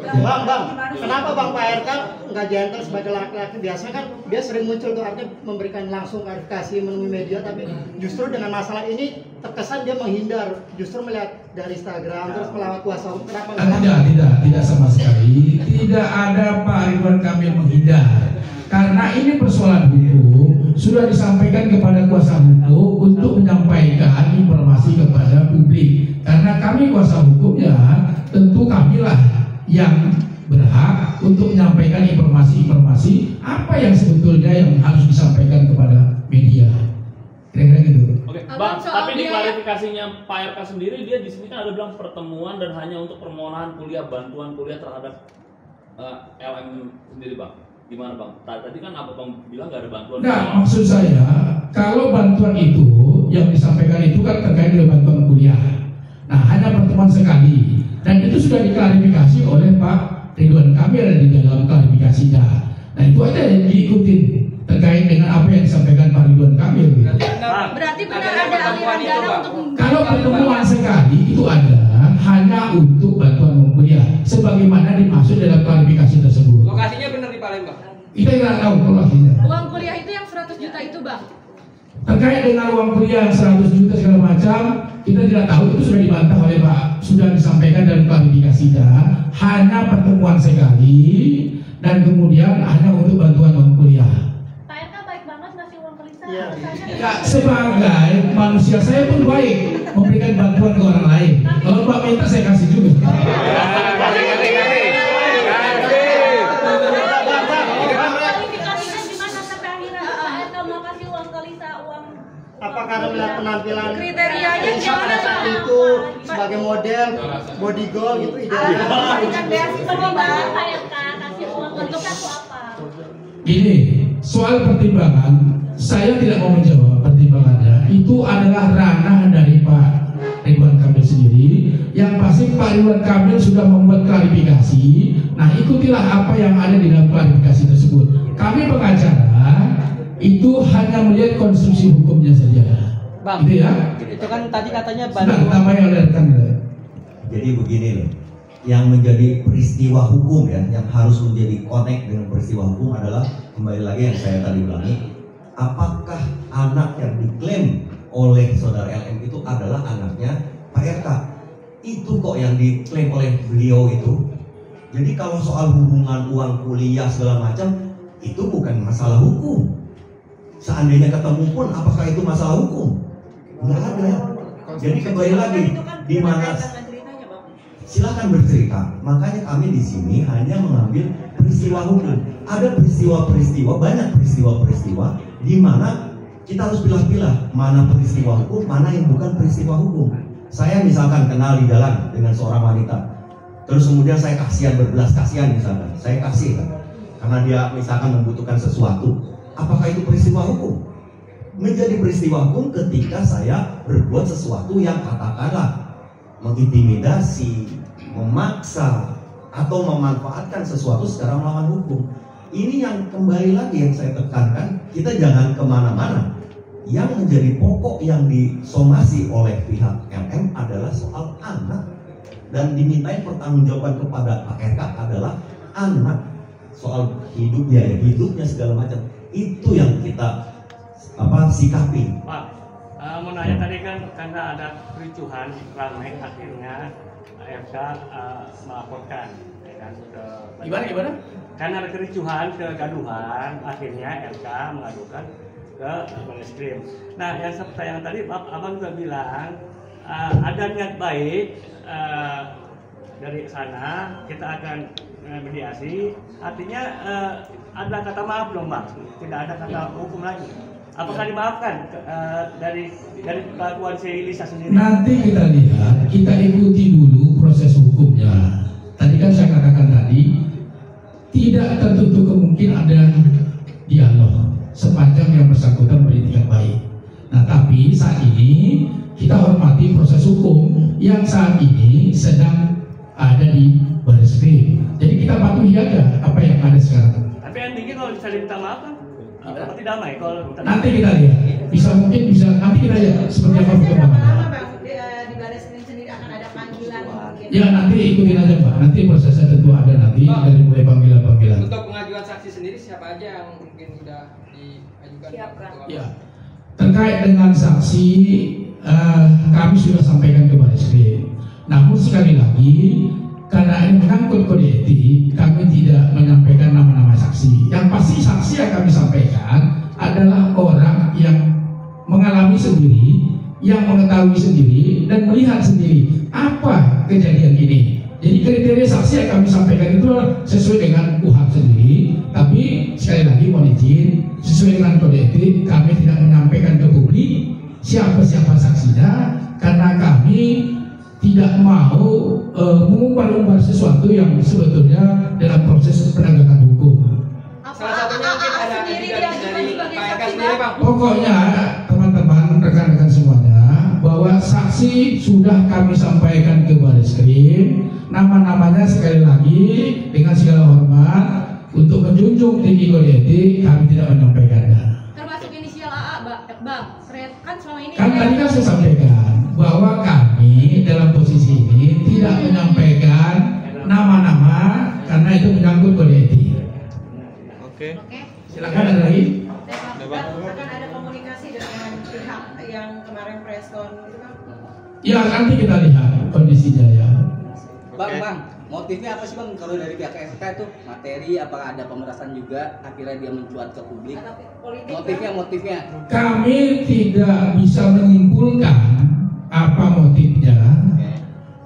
Bang, kenapa bang Pak RK nggak gentle sebagai laki-laki? Biasanya kan dia sering muncul tuh artinya memberikan langsung klarifikasi menemui media, tapi justru dengan masalah ini terkesan dia menghindar, justru melihat dari Instagram terus melawat kuasa hukum. Kenapa? Tidak sama sekali. Tidak ada Pak Ridwan Kamil menghindar. Karena ini persoalan hukum sudah disampaikan kepada kuasa hukum untuk menyampaikan informasi kepada publik. Karena kami kuasa hukumnya, tentu kamilah yang berhak untuk menyampaikan informasi-informasi apa yang sebetulnya yang harus disampaikan kepada media. Kira-kira gitu. Oke, Bang, tapi di klarifikasinya Pak RK sendiri dia di sini kan ada bilang pertemuan dan hanya untuk permohonan kuliah, bantuan kuliah terhadap LM sendiri, Bang. Gimana Bang? Tadi kan apa Bang bilang nggak ada bantuan? Nah, maksud saya kalau bantuan itu yang disampaikan itu kan terkait dengan bantuan kuliah. Nah, hanya pertemuan sekali dan itu sudah diklarifikasi oleh Pak Ridwan Kamil di dalam klarifikasinya. Nah, itu aja yang diikutin terkait dengan apa yang disampaikan Pak Ridwan Kamil. Berarti benar ada aliran dana untuk kalau pertemuan sekali itu ada hanya untuk bantuan kuliah sebagaimana dimaksud dalam klarifikasi tersebut. Lokasinya benar di Palembang. Kita nggak tahu lokasinya. uang kuliah itu yang 100 juta itu Bang. Terkait dengan uang kuliah 100 juta segala macam, kita tidak tahu, itu sudah dibantah oleh Pak, sudah disampaikan dalam klarifikasinya, hanya pertemuan sekali dan kemudian hanya untuk bantuan uang kuliah. Pak RK baik banget ngasih uang ke Lisa. Ya, sebagai manusia saya pun baik memberikan bantuan ke orang lain. Kalau Pak minta saya kasih juga. Apa karena melihat penampilan kriterianya pada saat itu sebagai model body goal gitu idealnya? Gini, soal pertimbangan saya tidak mau menjawab pertimbangannya. Itu adalah ranah dari Pak Ridwan Kamil sendiri. Yang pasti Pak Ridwan Kamil sudah membuat klarifikasi. Nah, ikutilah apa yang ada di dalam klarifikasi tersebut. Kami pengacara itu hanya melihat konstruksi hukumnya saja. Bang, gitu ya? Itu kan tadi katanya Jadi begini loh, yang menjadi peristiwa hukum ya, yang harus menjadi connect dengan peristiwa hukum adalah kembali lagi yang saya tadi ulangi, apakah anak yang diklaim oleh saudara LM itu adalah anaknya Pak RK? Itu kok yang diklaim oleh beliau itu. Jadi kalau soal hubungan uang kuliah segala macam, itu bukan masalah hukum. Seandainya ketemu pun, apakah itu masalah hukum? Nggak ada. Jadi kembali lagi, di mana silakan bercerita. Makanya kami di sini hanya mengambil peristiwa hukum. Ada peristiwa-peristiwa, banyak peristiwa-peristiwa di mana kita harus pilah-pilah mana peristiwa hukum, mana yang bukan peristiwa hukum. Saya misalkan kenal di jalan dengan seorang wanita, terus kemudian saya kasihan, berbelas kasihan misalkan, saya kasih kan, karena dia misalkan membutuhkan sesuatu. Apakah itu peristiwa hukum? Menjadi peristiwa hukum ketika saya berbuat sesuatu yang katakanlah mengintimidasi, memaksa, atau memanfaatkan sesuatu secara melawan hukum. Ini yang kembali lagi yang saya tekankan, kita jangan kemana-mana. Yang menjadi pokok yang disomasi oleh pihak LM adalah soal anak, dan dimintain pertanggungjawaban kepada Pak RK adalah anak, soal hidupnya, hidupnya segala macam. Itu yang kita sikapi. Pak, mau nanya tadi kan karena ada kericuhan ramai, akhirnya RK melaporkan ya kan, ke Gimana? Karena ada kericuhan, kegaduhan, akhirnya RK mengadukan ke Barreskrim. Nah, yang sayang tadi Abang juga bilang ada niat baik dari sana, kita akan mediasi. Artinya ada kata maaf dong, Bang. Tidak ada kata hukum lagi. Apakah dimaafkan dari kelakuan si Lisa sendiri? Nanti kita lihat, kita ikuti dulu proses hukumnya. Tadi kan saya katakan tadi, tidak tertutup kemungkinan ada dialog sepanjang yang bersangkutan bertindak baik. Nah, tapi saat ini kita hormati proses hukum yang saat ini sedang ada di Barreskrim. Jadi kita patuhi aja apa yang ada sekarang. Tapi endingnya kalau bisa diminta maaf kan, seperti damai. Kalau nanti kita lihat, mungkin bisa nanti kita lihat seperti apa perkembangannya. Di Barreskrim sendiri akan ada panggilan mungkin. Ya nanti ikutin aja Pak. Nanti prosesnya tentu ada nanti dari mulai panggilan-panggilan. Untuk pengajuan saksi sendiri siapa aja yang mungkin sudah diajukan? Siapkan. Ya. Terkait dengan saksi, kami sudah sampaikan ke Barreskrim. Namun sekali lagi, karena ini menyangkut kode etik, kami tidak menyampaikan nama-nama saksi. Yang pasti saksi yang kami sampaikan adalah orang yang mengalami sendiri, yang mengetahui sendiri, dan melihat sendiri apa kejadian ini. Jadi kriteria saksi yang kami sampaikan itu sesuai dengan KUHP sendiri. Tapi sekali lagi mohon izin, sesuai dengan kode etik, kami tidak menyampaikan ke publik siapa-siapa saksinya, karena kami tidak mau mengumbar-umbar sesuatu yang sebetulnya dalam proses penegakan hukum. Salah satunya mungkin ada dari Pak RK sendiri, Bang. Pokoknya teman-teman, rekan-rekan semuanya, bahwa saksi sudah kami sampaikan ke Barreskrim. Nama-namanya sekali lagi dengan segala hormat, untuk menjunjung tinggi kode etik, kami tidak menyampaikannya. Termasuk inisial AA, Bang. Kan selama ini kan tadi kan saya sampaikan bahwa kami dalam posisi ini tidak menyampaikan nama-nama karena itu menyangkut kode etik. Oke. Silakan ada lagi. Akan ada komunikasi dengan pihak yang kemarin preskon itu kan? Ya nanti kita lihat kondisinya ya. Bang, motifnya apa sih Bang kalau dari pihak RK itu? Materi, apakah ada pemerasan juga akhirnya dia mencuat ke publik? Motifnya. Kami tidak bisa menyimpulkan apa motifnya,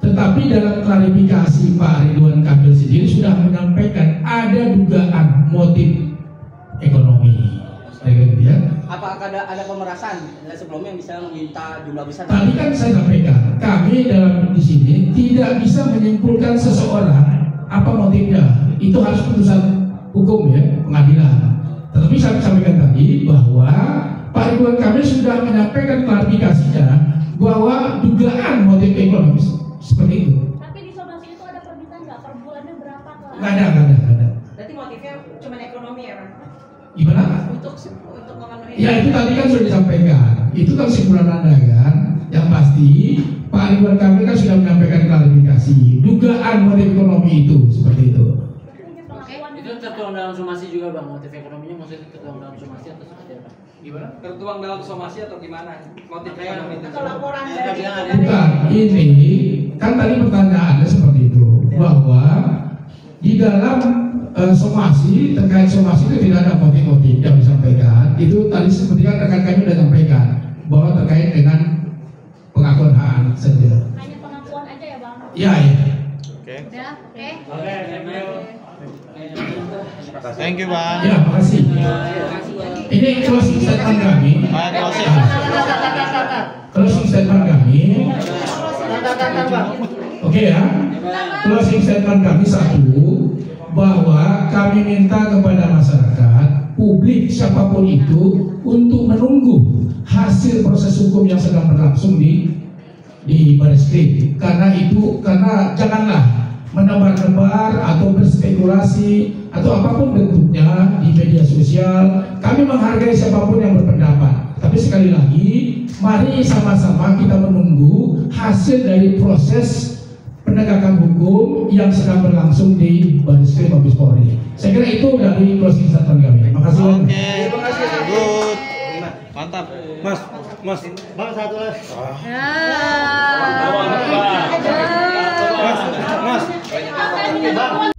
tetapi dalam klarifikasi Pak Ridwan Kamil sendiri sudah menyampaikan ada dugaan motif ekonomi. Apakah ada pemerasan? Sebelumnya misalnya meminta jumlah besar. Tadi kan saya sampaikan, kami dalam di sini tidak bisa menyimpulkan seseorang apa motifnya. Itu harus putusan hukum ya, pengadilan. Tetapi saya sampaikan tadi bahwa Pak Ridwan Kamil sudah menyampaikan klarifikasinya bahwa dugaan motif ekonomis seperti itu. Tapi di somasi itu ada permintaan nggak per bulannya berapa? Nggak ada. Berarti motifnya cuma ekonomi ya, Bang? Gimana? Untuk memenuhi. Ya itu tadi kan sudah disampaikan. Itu kan kesimpulan Anda kan. Yang pasti Pak Ridwan Kamil kan sudah menyampaikan klarifikasi dugaan motif ekonomi itu seperti itu. Itu tertuang dalam somasi juga Bang, motif ekonominya maksudnya tertuang dalam somasi atau seperti apa? Gimana? Tertuang dalam somasi atau gimana? Motif ekonomi itu. Atau laporan dari Bukan, ini kan tadi pertanyaannya seperti itu, bahwa di dalam somasi, terkait somasi itu tidak ada motif-motif yang disampaikan. Itu tadi seperti kan rekan kami sudah sampaikan bahwa terkait dengan pengakuan hak saja. Hanya pengakuan aja ya Bang? Iya. Oke. Udah, oke. Oke, Thank you Bang. Ya, makasih. Ini closing statement kami. Closing statement kami. Oke ya. Closing statement kami satu, bahwa kami minta kepada masyarakat, publik siapapun itu untuk menunggu hasil proses hukum yang sedang berlangsung di Barreskrim. Karena janganlah menebar-nebar atau berspekulasi atau apapun bentuknya di media sosial. Kami menghargai siapapun yang berpendapat, tapi sekali lagi mari sama-sama kita menunggu hasil dari proses penegakan hukum yang sedang berlangsung di Barreskrim Mabes Polri. Saya kira itu dari closing statement kami. Terima kasih. Terima kasih. Good. Mantap. Mas. Bang satu lagi. Mas.